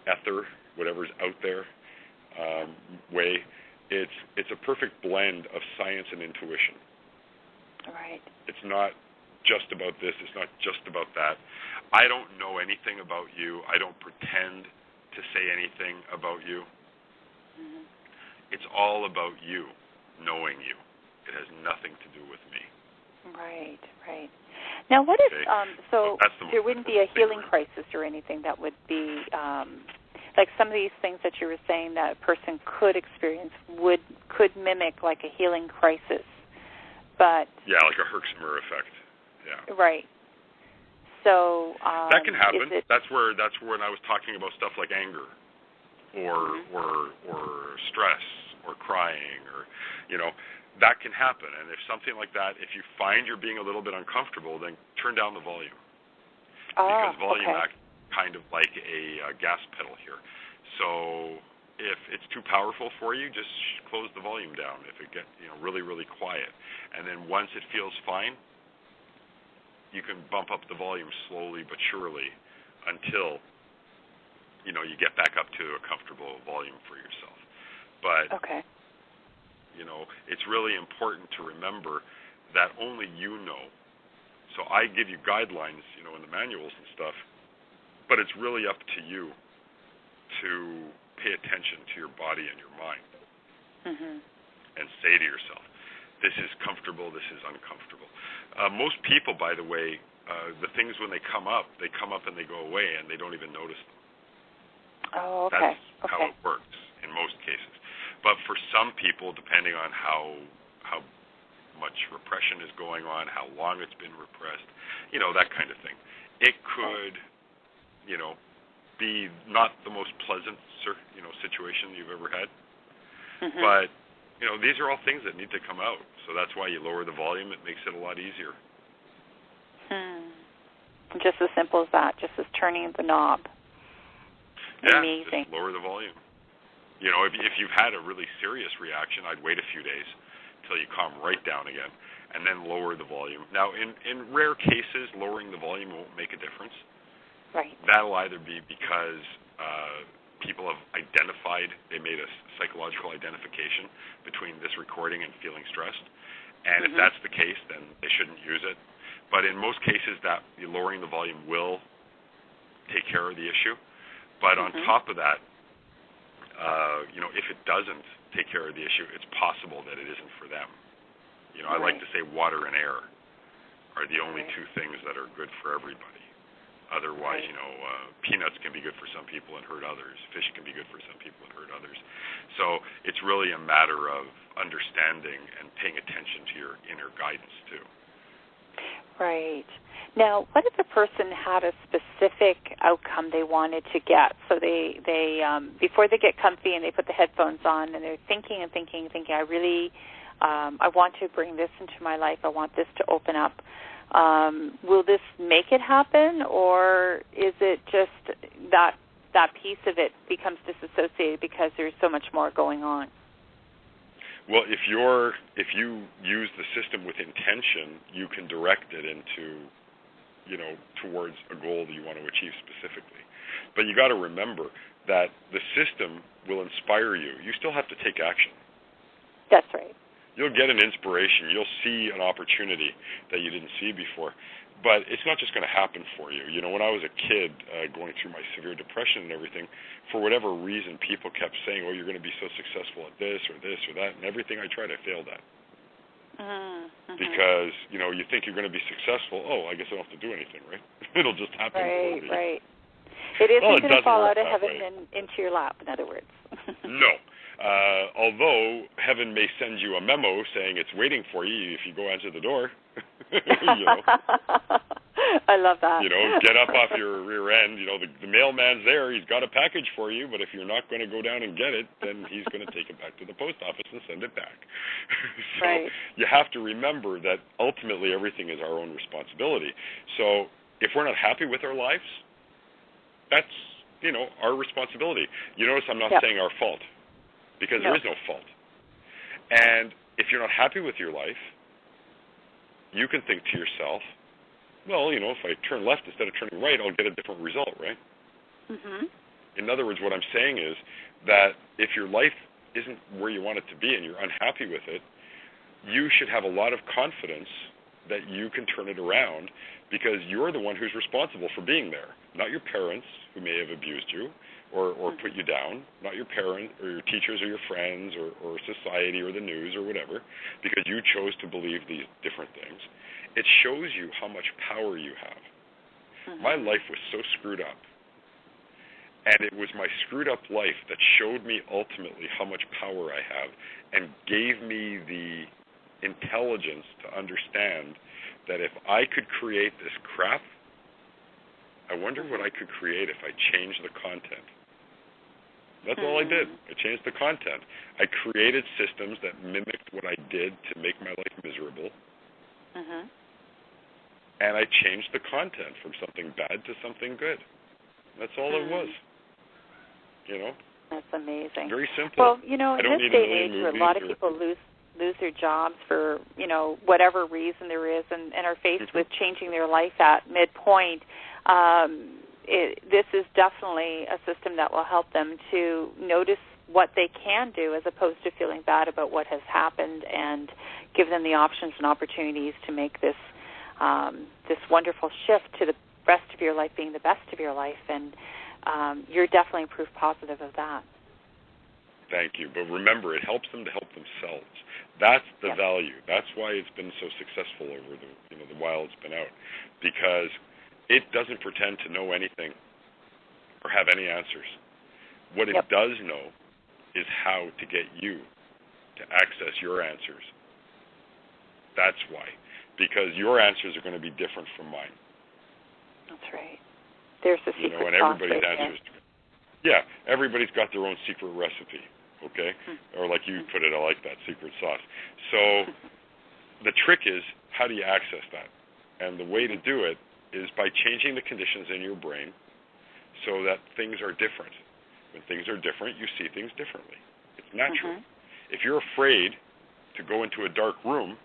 ether, whatever's out there way. It's a perfect blend of science and intuition. Right. It's not just about this. It's not just about that. I don't know anything about you. I don't pretend to say anything about you. It's all about you, knowing you. It has nothing to do with me. Right. Now, what if, there wouldn't be a healing crisis or anything that would be, like some of these things that you were saying that a person could experience could mimic like a healing crisis, but... Yeah, like a Herxheimer effect, yeah. Right. So... that can happen. That's when I was talking about stuff like anger or stress or crying or, that can happen. And if something like that, if you find you're being a little bit uncomfortable, then turn down the volume. Because volume acts kind of like a gas pedal here. So if it's too powerful for you, just close the volume down if it gets really, really quiet. And then once it feels fine, you can bump up the volume slowly but surely until, you know, you get back up to a comfortable volume for yourself. But, you know, it's really important to remember that only you know. So I give you guidelines, you know, in the manuals and stuff, but it's really up to you to pay attention to your body and your mind and say to yourself, this is comfortable, this is uncomfortable. Most people, by the way, the things when they come up and they go away and they don't even notice them. Oh, okay. That's how it works in most cases. But for some people, depending on how much repression is going on, how long it's been repressed, you know, that kind of thing, it could, you know, be not the most pleasant, you know, situation you've ever had. But, you know, these are all things that need to come out. So that's why you lower the volume. It makes it a lot easier. Just as simple as that, just as turning the knob. Yeah, amazing. Just lower the volume. You know, if you've had a really serious reaction, I'd wait a few days until you calm right down again, and then lower the volume. Now, in rare cases, lowering the volume won't make a difference. Right. That'll either be because people have identified, they made a psychological identification between this recording and feeling stressed. And if that's the case, then they shouldn't use it. But in most cases, that lowering the volume will take care of the issue. But on top of that, you know, if it doesn't take care of the issue, it's possible that it isn't for them. You know, I like to say water and air are the only two things that are good for everybody. Otherwise, you know, peanuts can be good for some people and hurt others. Fish can be good for some people and hurt others. So it's really a matter of understanding and paying attention to your inner guidance, too. Right. Now, what if a person had a specific outcome they wanted to get? So they before they get comfy and they put the headphones on and they're thinking, I really, I want to bring this into my life. I want this to open up. Will this make it happen, or is it just that piece of it becomes disassociated because there's so much more going on? Well, if you use the system with intention, you can direct it into, you know, towards a goal that you want to achieve specifically. But you got to remember that the system will inspire you. You still have to take action. That's right. You'll get an inspiration. You'll see an opportunity that you didn't see before. But it's not just going to happen for you. You know, when I was a kid going through my severe depression and everything, for whatever reason, people kept saying, oh, you're going to be so successful at this or that, and everything I tried, I failed at. Because, you know, you think you're going to be successful. Oh, I guess I don't have to do anything, right? It'll just happen for me. Right. It isn't going to fall out of heaven and into your lap, in other words. No. Although heaven may send you a memo saying it's waiting for you if you go answer the door. You know. I love that. You know, get up off your rear end. You know, the mailman's there. He's got a package for you, but if you're not going to go down and get it, then he's going to take it back to the post office and send it back. So you have to remember that ultimately everything is our own responsibility. So if we're not happy with our lives, that's, you know, our responsibility. You notice I'm not saying our fault, because there is no fault. And if you're not happy with your life, you can think to yourself, well, you know, if I turn left instead of turning right, I'll get a different result, right? In other words, what I'm saying is that if your life isn't where you want it to be and you're unhappy with it, you should have a lot of confidence that you can turn it around, because you're the one who's responsible for being there, not your parents who may have abused you or put you down, not your parents or your teachers or your friends or society or the news or whatever, because you chose to believe these different things. It shows you how much power you have. My life was so screwed up, and it was my screwed up life that showed me ultimately how much power I have and gave me the intelligence to understand that if I could create this crap, I wonder what I could create if I changed the content. That's all I did. I changed the content. I created systems that mimicked what I did to make my life miserable. And I changed the content from something bad to something good. That's all it was. You know? That's amazing. Very simple. Well, you know, in this day and age where a lot of people lose lose their jobs for, whatever reason there is, and are faced with changing their life at midpoint, this is definitely a system that will help them to notice what they can do as opposed to feeling bad about what has happened, and give them the options and opportunities to make this wonderful shift to the rest of your life being the best of your life. And you're definitely proof positive of that. Thank you. But remember, it helps them to help themselves. That's the value. That's why it's been so successful over the while it's been out, because it doesn't pretend to know anything or have any answers. What it does know is how to get you to access your answers. That's why. Because your answers are going to be different from mine. That's right. There's the secret and everybody's answers. Yeah, everybody's got their own secret recipe, okay? Or like you put it, I like that, secret sauce. So the trick is, how do you access that? And the way to do it is by changing the conditions in your brain so that things are different. When things are different, you see things differently. It's natural. If you're afraid to go into a dark room,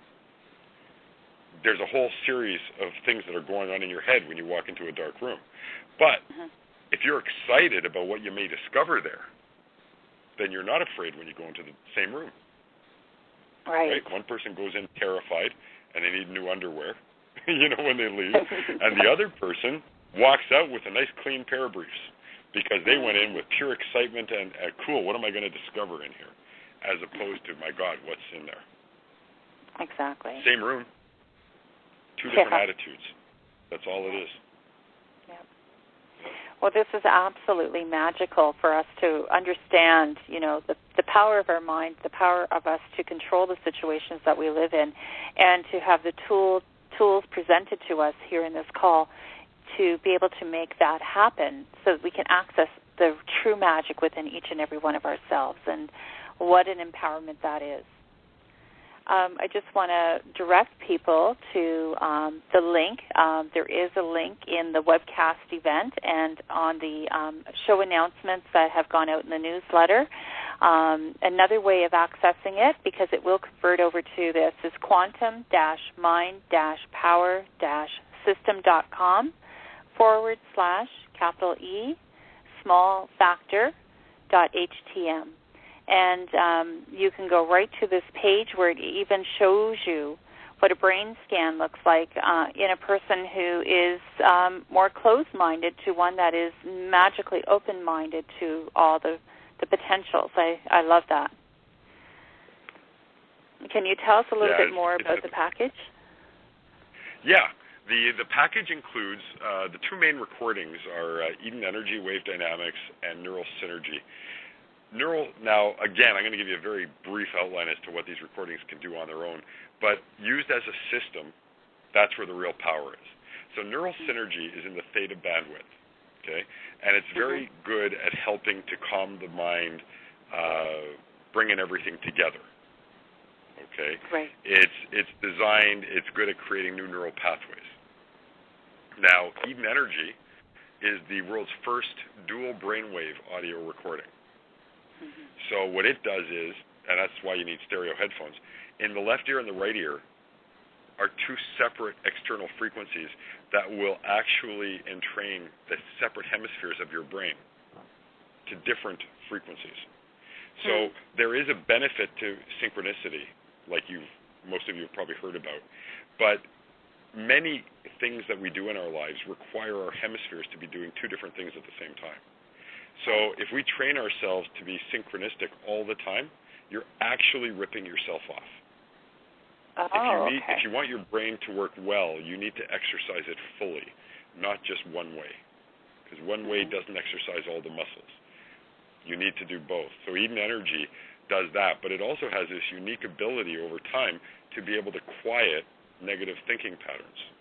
there's a whole series of things that are going on in your head when you walk into a dark room. But if you're excited about what you may discover there, then you're not afraid when you go into the same room. Right? One person goes in terrified, and they need new underwear, when they leave. And the other person walks out with a nice clean pair of briefs because they went in with pure excitement and cool, what am I going to discover in here? As opposed to, my God, what's in there? Exactly. Same room. Two different attitudes. That's all it is. Well, this is absolutely magical for us to understand, the power of our mind, the power of us to control the situations that we live in, and to have the tools presented to us here in this call to be able to make that happen so that we can access the true magic within each and every one of ourselves. And what an empowerment that is. I just want to direct people to the link. There is a link in the webcast event and on the show announcements that have gone out in the newsletter. Another way of accessing it, because it will convert over to this, is quantum-mind-power-system.com/E small factor.htm. And you can go right to this page where it even shows you what a brain scan looks like in a person who is more closed-minded to one that is magically open-minded to all the potentials. I love that. Can you tell us a little bit more about the package? Yeah. The package includes the two main recordings are Eden Energy, Wave Dynamics, and Neural Synergy. Now, again, I'm going to give you a very brief outline as to what these recordings can do on their own, but used as a system, that's where the real power is. So Neural Synergy is in the theta bandwidth, okay? And it's very good at helping to calm the mind, bringing everything together, okay? Right. It's designed, it's good at creating new neural pathways. Now, Eden Energy is the world's first dual brainwave audio recording. So what it does is, and that's why you need stereo headphones, in the left ear and the right ear are two separate external frequencies that will actually entrain the separate hemispheres of your brain to different frequencies. So there is a benefit to synchronicity, like most of you have probably heard about, but many things that we do in our lives require our hemispheres to be doing two different things at the same time. So if we train ourselves to be synchronistic all the time, you're actually ripping yourself off. If you want your brain to work well, you need to exercise it fully, not just one way, because one way doesn't exercise all the muscles. You need to do both. So Eden Energy does that, but it also has this unique ability over time to be able to quiet negative thinking patterns.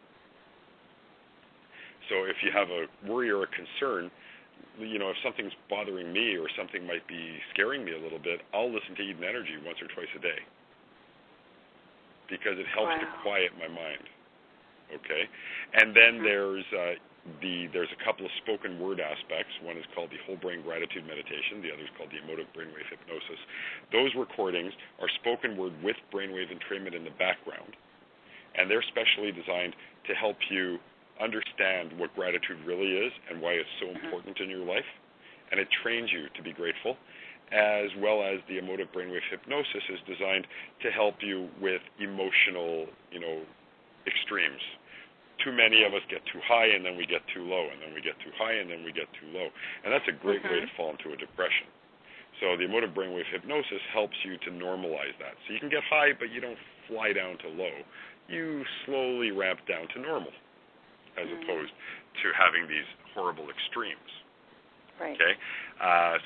So if you have a worry or a concern, if something's bothering me or something might be scaring me a little bit, I'll listen to Eden Energy once or twice a day because it helps to quiet my mind, okay? And then there's there's a couple of spoken word aspects. One is called the whole brain gratitude meditation. The other is called the emotive brainwave hypnosis. Those recordings are spoken word with brainwave entrainment in the background, and they're specially designed to help you understand what gratitude really is and why it's so important in your life, and it trains you to be grateful, as well as the emotive brainwave hypnosis is designed to help you with emotional, extremes. Too many of us get too high, and then we get too low, and then we get too high, and then we get too low, and that's a great way to fall into a depression. So the emotive brainwave hypnosis helps you to normalize that. So you can get high, but you don't fly down to low. You slowly ramp down to normal, as opposed to having these horrible extremes. Right. Okay,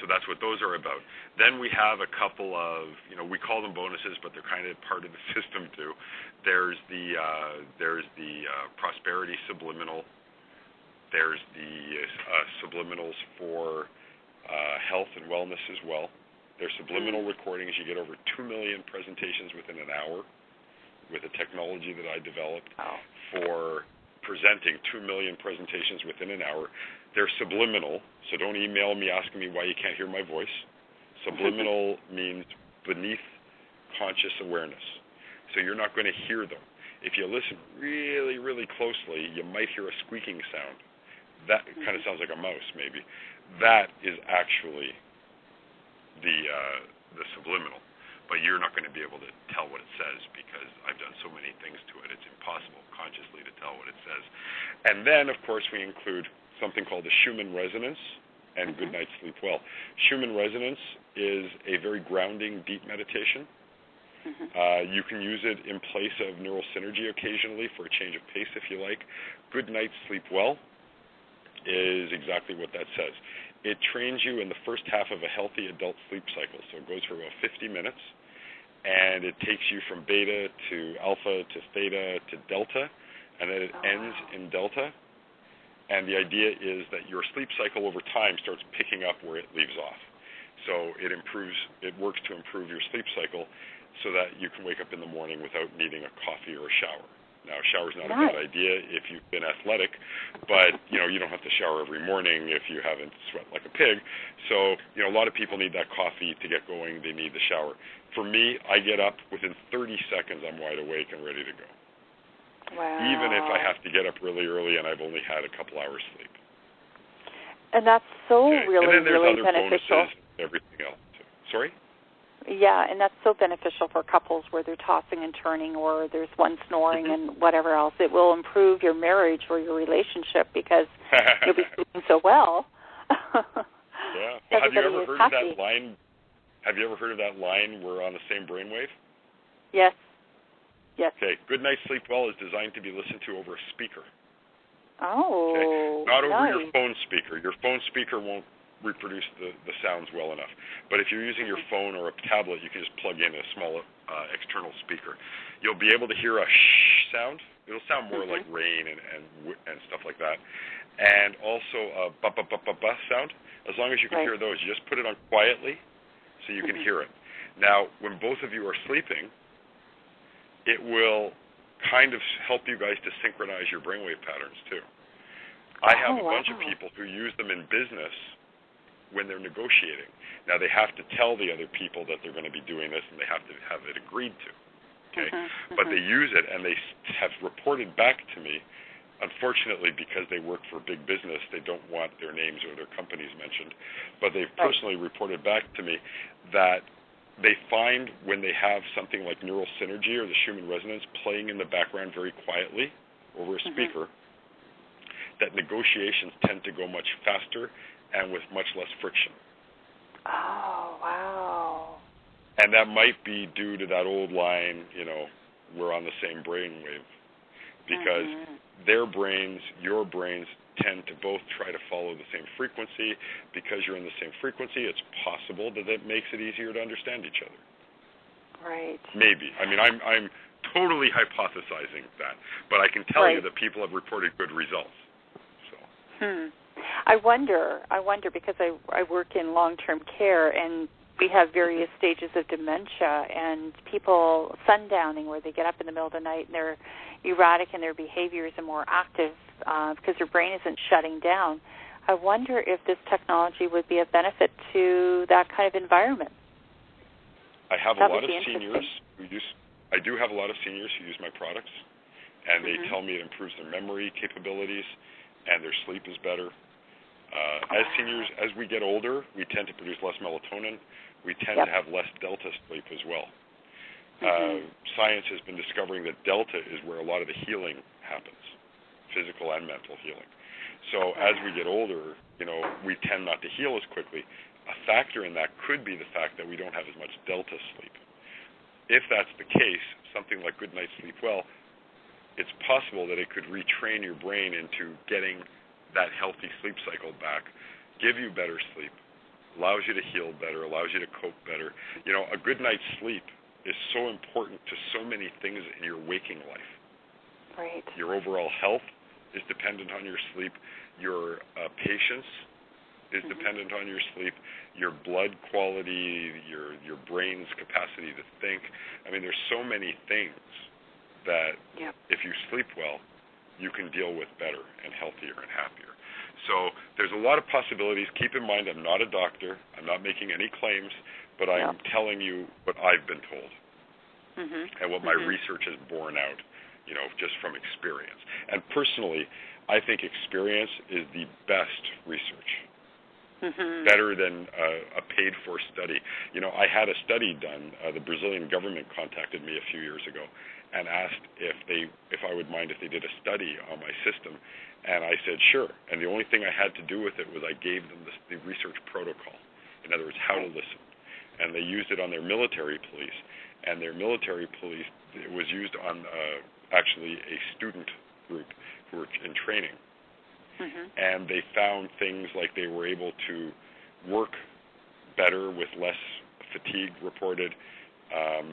so that's what those are about. Then we have a couple of, we call them bonuses, but they're kind of part of the system too. There's the prosperity subliminal. There's the subliminals for health and wellness as well. There's subliminal recordings. You get over 2 million presentations within an hour with a technology that I developed for presenting 2 million presentations within an hour. They're subliminal, so don't email me asking me why you can't hear my voice. Subliminal means beneath conscious awareness. So you're not going to hear them. If you listen really, really closely, you might hear a squeaking sound. That kind of sounds like a mouse, maybe. That is actually the subliminal. But you're not going to be able to tell what it says because I've done so many things to it. It's impossible consciously to tell what it says. And then, of course, we include something called the Schumann resonance and Good Night Sleep Well. Schumann resonance is a very grounding, deep meditation. You can use it in place of neural synergy occasionally for a change of pace if you like. Good Night Sleep Well is exactly what that says. It trains you in the first half of a healthy adult sleep cycle. So it goes for about 50 minutes, and it takes you from beta to alpha to theta to delta, and then it ends in delta. And the idea is that your sleep cycle over time starts picking up where it leaves off. So it works to improve your sleep cycle so that you can wake up in the morning without needing a coffee or a shower. Now, a shower's not a bad idea if you've been athletic, but, you don't have to shower every morning if you haven't sweat like a pig. So, a lot of people need that coffee to get going. They need the shower. For me, I get up within 30 seconds, I'm wide awake and ready to go. Wow. Even if I have to get up really early and I've only had a couple hours sleep. And that's so really, and then there's really other beneficial. Bonuses and everything else too. Sorry? Yeah, and that's so beneficial for couples where they're tossing and turning or there's one snoring and whatever else. It will improve your marriage or your relationship because you'll be sleeping so well. Yeah. Well, have you ever heard happy. of that line? Have you ever heard of that line, we're on the same brainwave? Yes. Yes. Okay. Good Night Sleep Well is designed to be listened to over a speaker. Oh, okay? Not over nice. your phone speaker. Your phone speaker won't reproduce the sounds well enough. But if you're using your phone or a tablet, you can just plug in a small external speaker. You'll be able to hear a shh sound. It'll sound more like rain and stuff like that. And also a ba-ba-ba-ba-ba sound. As long as you can hear those, you just put it on quietly so you can hear it. Now, when both of you are sleeping, it will kind of help you guys to synchronize your brainwave patterns, too. I have a bunch of people who use them in business when they're negotiating. Now, they have to tell the other people that they're going to be doing this, and they have to have it agreed to, okay? But they use it, and they have reported back to me. Unfortunately, because they work for big business, they don't want their names or their companies mentioned. But they've personally reported back to me that they find when they have something like neural synergy or the Schumann resonance playing in the background very quietly over a speaker, that negotiations tend to go much faster and with much less friction. Oh, wow. And that might be due to that old line, we're on the same brainwave. Because their brains, your brains, tend to both try to follow the same frequency. Because you're in the same frequency, it's possible that it makes it easier to understand each other. Right. Maybe. I mean, I'm totally hypothesizing that. But I can tell you that people have reported good results. So. I wonder because I work in long-term care, and we have various stages of dementia, and people sundowning, where they get up in the middle of the night and they're erratic in their behaviors and more active because their brain isn't shutting down. I wonder if this technology would be of benefit to that kind of environment. I have a lot of seniors who I do have a lot of seniors who use my products, and they tell me it improves their memory capabilities and their sleep is better. As seniors, as we get older, we tend to produce less melatonin. We tend to have less delta sleep as well. Science has been discovering that delta is where a lot of the healing happens, physical and mental healing. So as we get older, we tend not to heal as quickly. A factor in that could be the fact that we don't have as much delta sleep. If that's the case, something like Good Night Sleep Well, it's possible that it could retrain your brain into getting that healthy sleep cycle back, give you better sleep, allows you to heal better, allows you to cope better. A good night's sleep is so important to so many things in your waking life. Right. Your overall health is dependent on your sleep. Your patience is dependent on your sleep. Your blood quality, your brain's capacity to think. I mean, there's so many things that if you sleep well, you can deal with better and healthier and happier. So there's a lot of possibilities. Keep in mind, I'm not a doctor. I'm not making any claims, but I'm telling you what I've been told and what my research has borne out, just from experience. And personally, I think experience is the best research, better than a paid-for study. I had a study done. The Brazilian government contacted me a few years ago and asked if I would mind if they did a study on my system. And I said, sure. And the only thing I had to do with it was I gave them the research protocol. In other words, how to listen. And they used it on their military police. And their military police, it was used on actually a student group who were in training. And they found things like they were able to work better with less fatigue reported.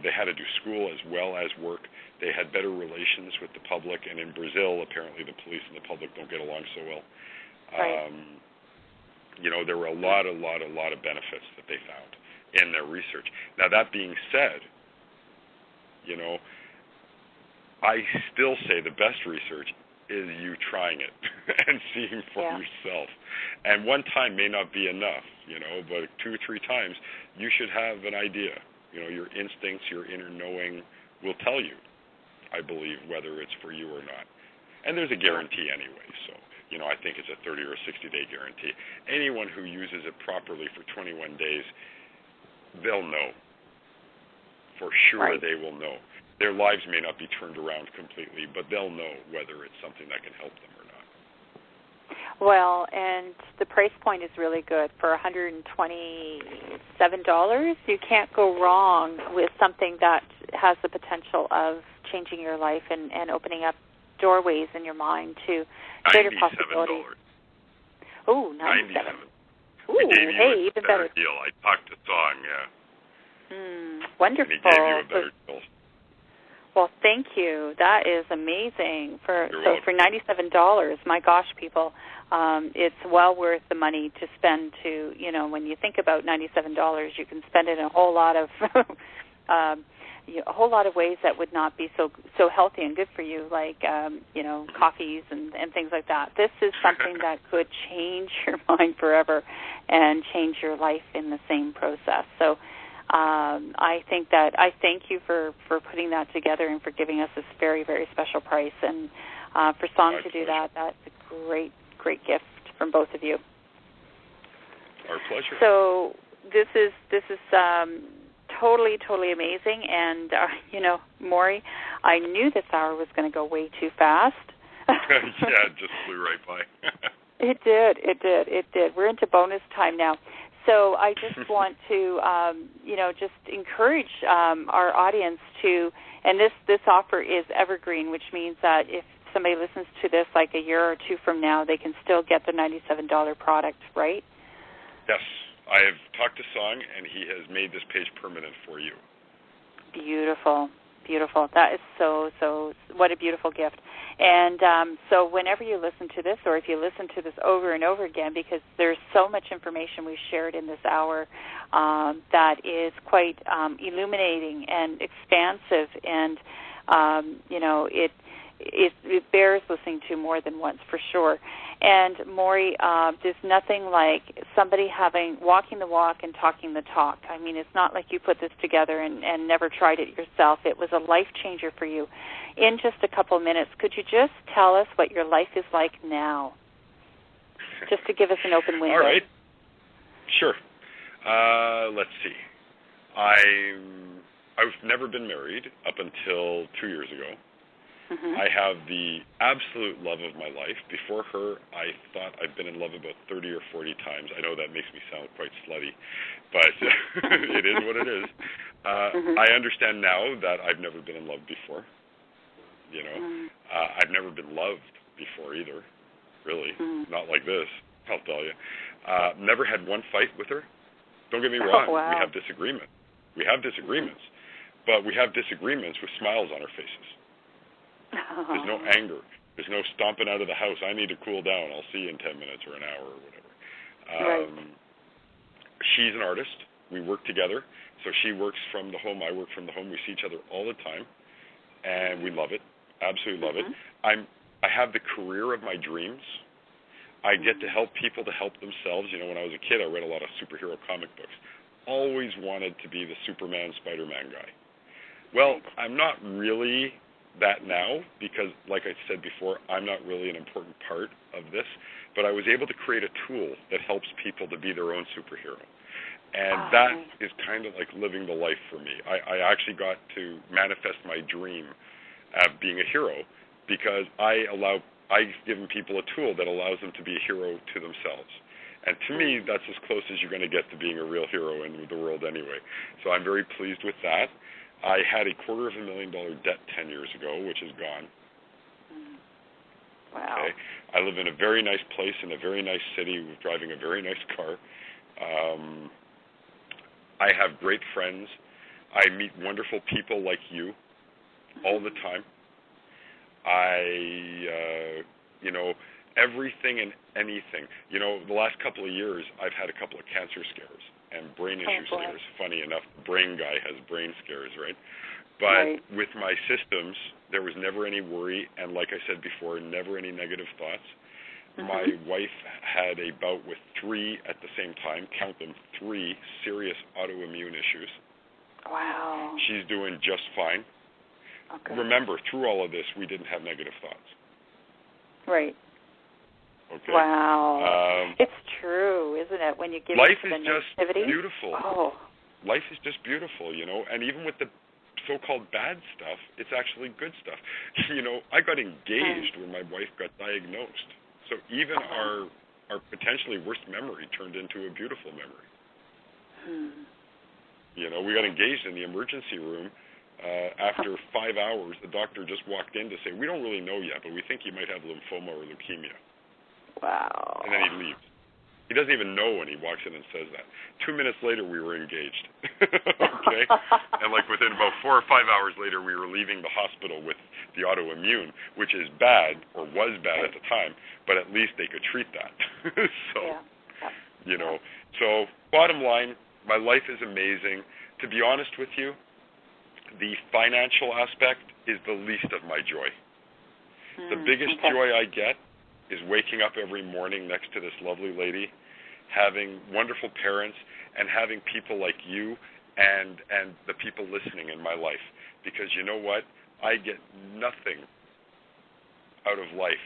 They had to do school as well as work. They had better relations with the public, and in Brazil, apparently the police and the public don't get along so well. There were a lot of benefits that they found in their research. Now, that being said, I still say the best research is you trying it and seeing for yourself. And one time may not be enough, but 2 or 3 times you should have an idea. Your instincts, your inner knowing will tell you, I believe, whether it's for you or not. And there's a guarantee anyway, so, I think it's a 30 or a 60-day guarantee. Anyone who uses it properly for 21 days, they'll know. For sure they will know. Their lives may not be turned around completely, but they'll know whether it's something that can help them or not. Well, and the price point is really good. For $127, you can't go wrong with something that has the potential of changing your life and opening up doorways in your mind to greater possibilities. Oh, $97. Ooh, hey, even better deal. I talked to Song, wonderful. And he gave you a better deal. Well, thank you. That is amazing. For $97, my gosh, people, it's well worth the money to spend. When you think about $97, you can spend it in a whole lot of ways that would not be so healthy and good for you, like coffees and things like that. This is something that could change your mind forever and change your life in the same process. So. I thank you for putting that together and for giving us this very, very special price. And for Song to do that, that's a great, great gift from both of you. Our pleasure. So this is totally, totally amazing. And, Morry, I knew this hour was going to go way too fast. Yeah, it just flew right by. It did. We're into bonus time now. So I just want to, just encourage our audience to, and this offer is evergreen, which means that if somebody listens to this like a year or two from now, they can still get the $97 product, right? Yes. I have talked to Song, and he has made this page permanent for you. Beautiful. Beautiful. That is so, what a beautiful gift. And so whenever you listen to this, or if you listen to this over and over again, because there's so much information we shared in this hour that is quite illuminating and expansive, and it bears listening to more than once for sure. And Morry, there's nothing like somebody walking the walk and talking the talk. I mean, it's not like you put this together and never tried it yourself. It was a life changer for you. In just a couple of minutes, could you just tell us what your life is like now? Just to give us an open window. All right. Sure. Let's see. I've never been married up until 2 years ago. Mm-hmm. I have the absolute love of my life. Before her, I thought I'd been in love about 30 or 40 times. I know that makes me sound quite slutty, but it is what it is. I understand now that I've never been in love before. I've never been loved before either, really. Not like this, I'll tell you. Never had one fight with her. Don't get me wrong. Oh, wow. We have disagreements. But we have disagreements with smiles on our faces. There's no anger. There's no stomping out of the house. I need to cool down. I'll see you in 10 minutes or an hour or whatever. Right. She's an artist. We work together. So she works from the home. I work from the home. We see each other all the time, and we love it. Absolutely love it. I have the career of my dreams. I get to help people to help themselves. When I was a kid, I read a lot of superhero comic books. Always wanted to be the Superman, Spider-Man guy. Well, I'm not really that now because, like I said before, I'm not really an important part of this, but I was able to create a tool that helps people to be their own superhero. And that is kind of like living the life for me. I actually got to manifest my dream of being a hero because I've given people a tool that allows them to be a hero to themselves. And to me, that's as close as you're going to get to being a real hero in the world anyway. So I'm very pleased with that. I had a $250,000 debt 10 years ago, which is gone. Wow. Okay. I live in a very nice place in a very nice city, driving a very nice car. I have great friends. I meet wonderful people like you all the time. Everything and anything. The last couple of years, I've had a couple of cancer scares and brain issue scares. Funny enough, the brain guy has brain scares, right? But with my systems, there was never any worry, and like I said before, never any negative thoughts. My wife had a bout with 3 at the same time, count them, 3 serious autoimmune issues. Wow. She's doing just fine. Okay. Remember, through all of this, we didn't have negative thoughts. Right. Okay. Wow. It's true, isn't it? When you give life into the is just negativity. Beautiful. Oh. Life is just beautiful, and even with the so-called bad stuff, it's actually good stuff. I got engaged when my wife got diagnosed. So even our potentially worst memory turned into a beautiful memory. We got engaged in the emergency room. After 5 hours, the doctor just walked in to say, we don't really know yet, but we think you might have lymphoma or leukemia. Wow. And then he leaves. He doesn't even know when he walks in and says that. 2 minutes later, we were engaged. Okay? And within about 4 or 5 hours later, we were leaving the hospital with the autoimmune, which is bad, or was bad at the time, but at least they could treat that. So bottom line, my life is amazing. To be honest with you, the financial aspect is the least of my joy. The biggest joy I get is waking up every morning next to this lovely lady, having wonderful parents, and having people like you and the people listening in my life. Because you know what? I get nothing out of life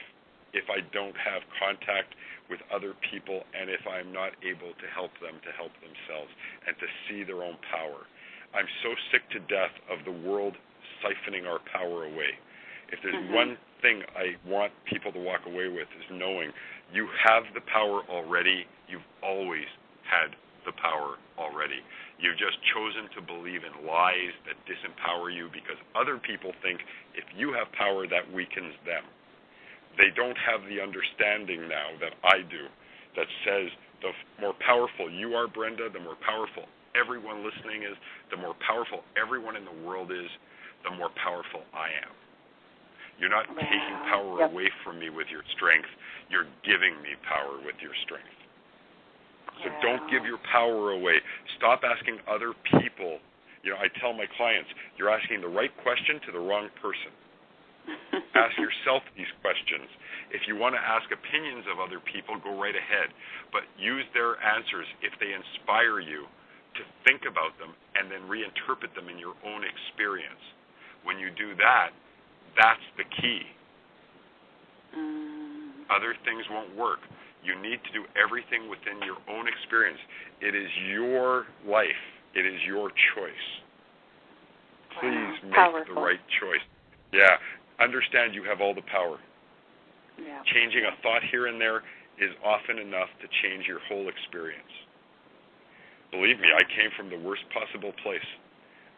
if I don't have contact with other people and if I'm not able to help them to help themselves and to see their own power. I'm so sick to death of the world siphoning our power away. If there's one thing I want people to walk away with is knowing you have the power already. You've always had the power already. You've just chosen to believe in lies that disempower you because other people think if you have power, that weakens them. They don't have the understanding now that I do that says the more powerful you are, Brenda, the more powerful everyone listening is, the more powerful everyone in the world is, the more powerful I am. You're not taking power away from me with your strength. You're giving me power with your strength. So don't give your power away. Stop asking other people. I tell my clients, you're asking the right question to the wrong person. Ask yourself these questions. If you want to ask opinions of other people, go right ahead. But use their answers if they inspire you to think about them and then reinterpret them in your own experience. When you do that, that's the key. Other things won't work. You need to do everything within your own experience. It is your life. It is your choice. Please make the right choice. Yeah. Understand you have all the power. Yeah. Changing a thought here and there is often enough to change your whole experience. Believe me, I came from the worst possible place.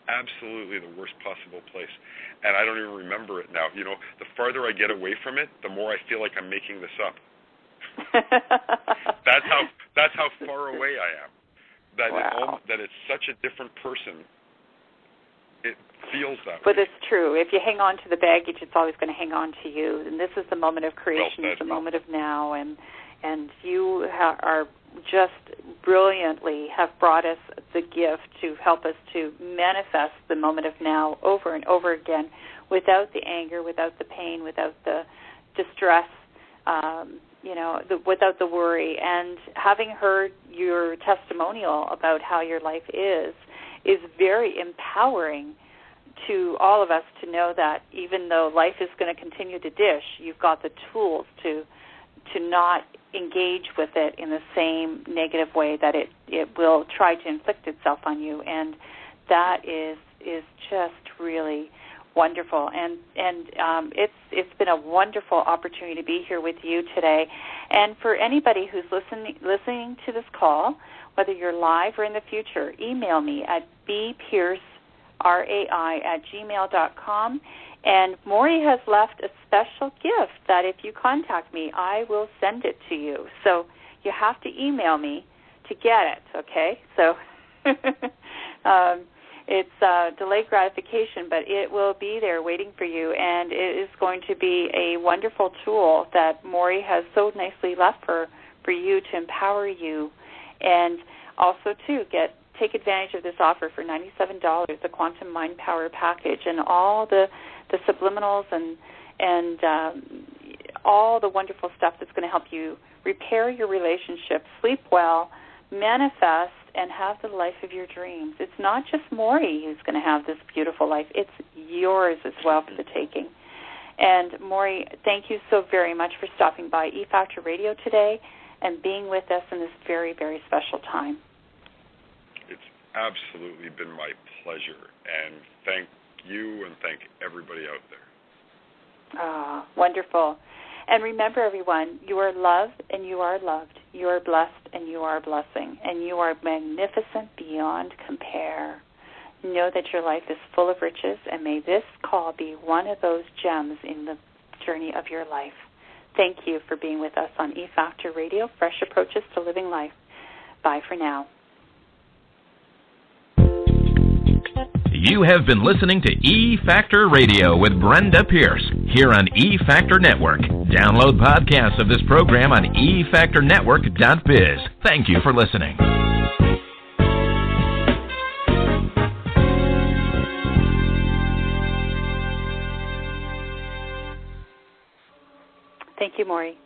Absolutely the worst possible place. And I don't even remember it now. The farther I get away from it, the more I feel like I'm making this up. That's how far away I am. That it's such a different person. It feels that way. But it's true. If you hang on to the baggage, it's always going to hang on to you. And this is the moment of creation. It's the moment of now. And you are just brilliantly have brought us the gift to help us to manifest the moment of now over and over again without the anger, without the pain, without the distress, without the worry. And having heard your testimonial about how your life is very empowering to all of us to know that even though life is going to continue to dish, you've got the tools to not engage with it in the same negative way that it will try to inflict itself on you. And that is just really wonderful. And it's been a wonderful opportunity to be here with you today. And for anybody who's listening to this call, whether you're live or in the future, email me at bpiercerai@gmail.com. And Morry has left a special gift that if you contact me, I will send it to you. So you have to email me to get it, okay? So it's delayed gratification, but it will be there waiting for you, and it is going to be a wonderful tool that Morry has so nicely left for you to empower you. And also, too, take advantage of this offer for $97, the Quantum Mind Power Package, and all the subliminals and all the wonderful stuff that's going to help you repair your relationship, sleep well, manifest, and have the life of your dreams. It's not just Morry who's going to have this beautiful life. It's yours as well for the taking. And Morry, thank you so very much for stopping by E-Factor Radio today and being with us in this very, very special time. It's absolutely been my pleasure, and thank you and thank everybody out there. Ah, wonderful. And remember, everyone, you are loved and you are loved. You are blessed and you are a blessing. And you are magnificent beyond compare. Know that your life is full of riches, and may this call be one of those gems in the journey of your life. Thank you for being with us on E-Factor Radio, Fresh Approaches to Living Life. Bye for now. You have been listening to E-Factor Radio with Brenda Pierce here on E-Factor Network. Download podcasts of this program on efactornetwork.biz. Thank you for listening. Thank you, Morry.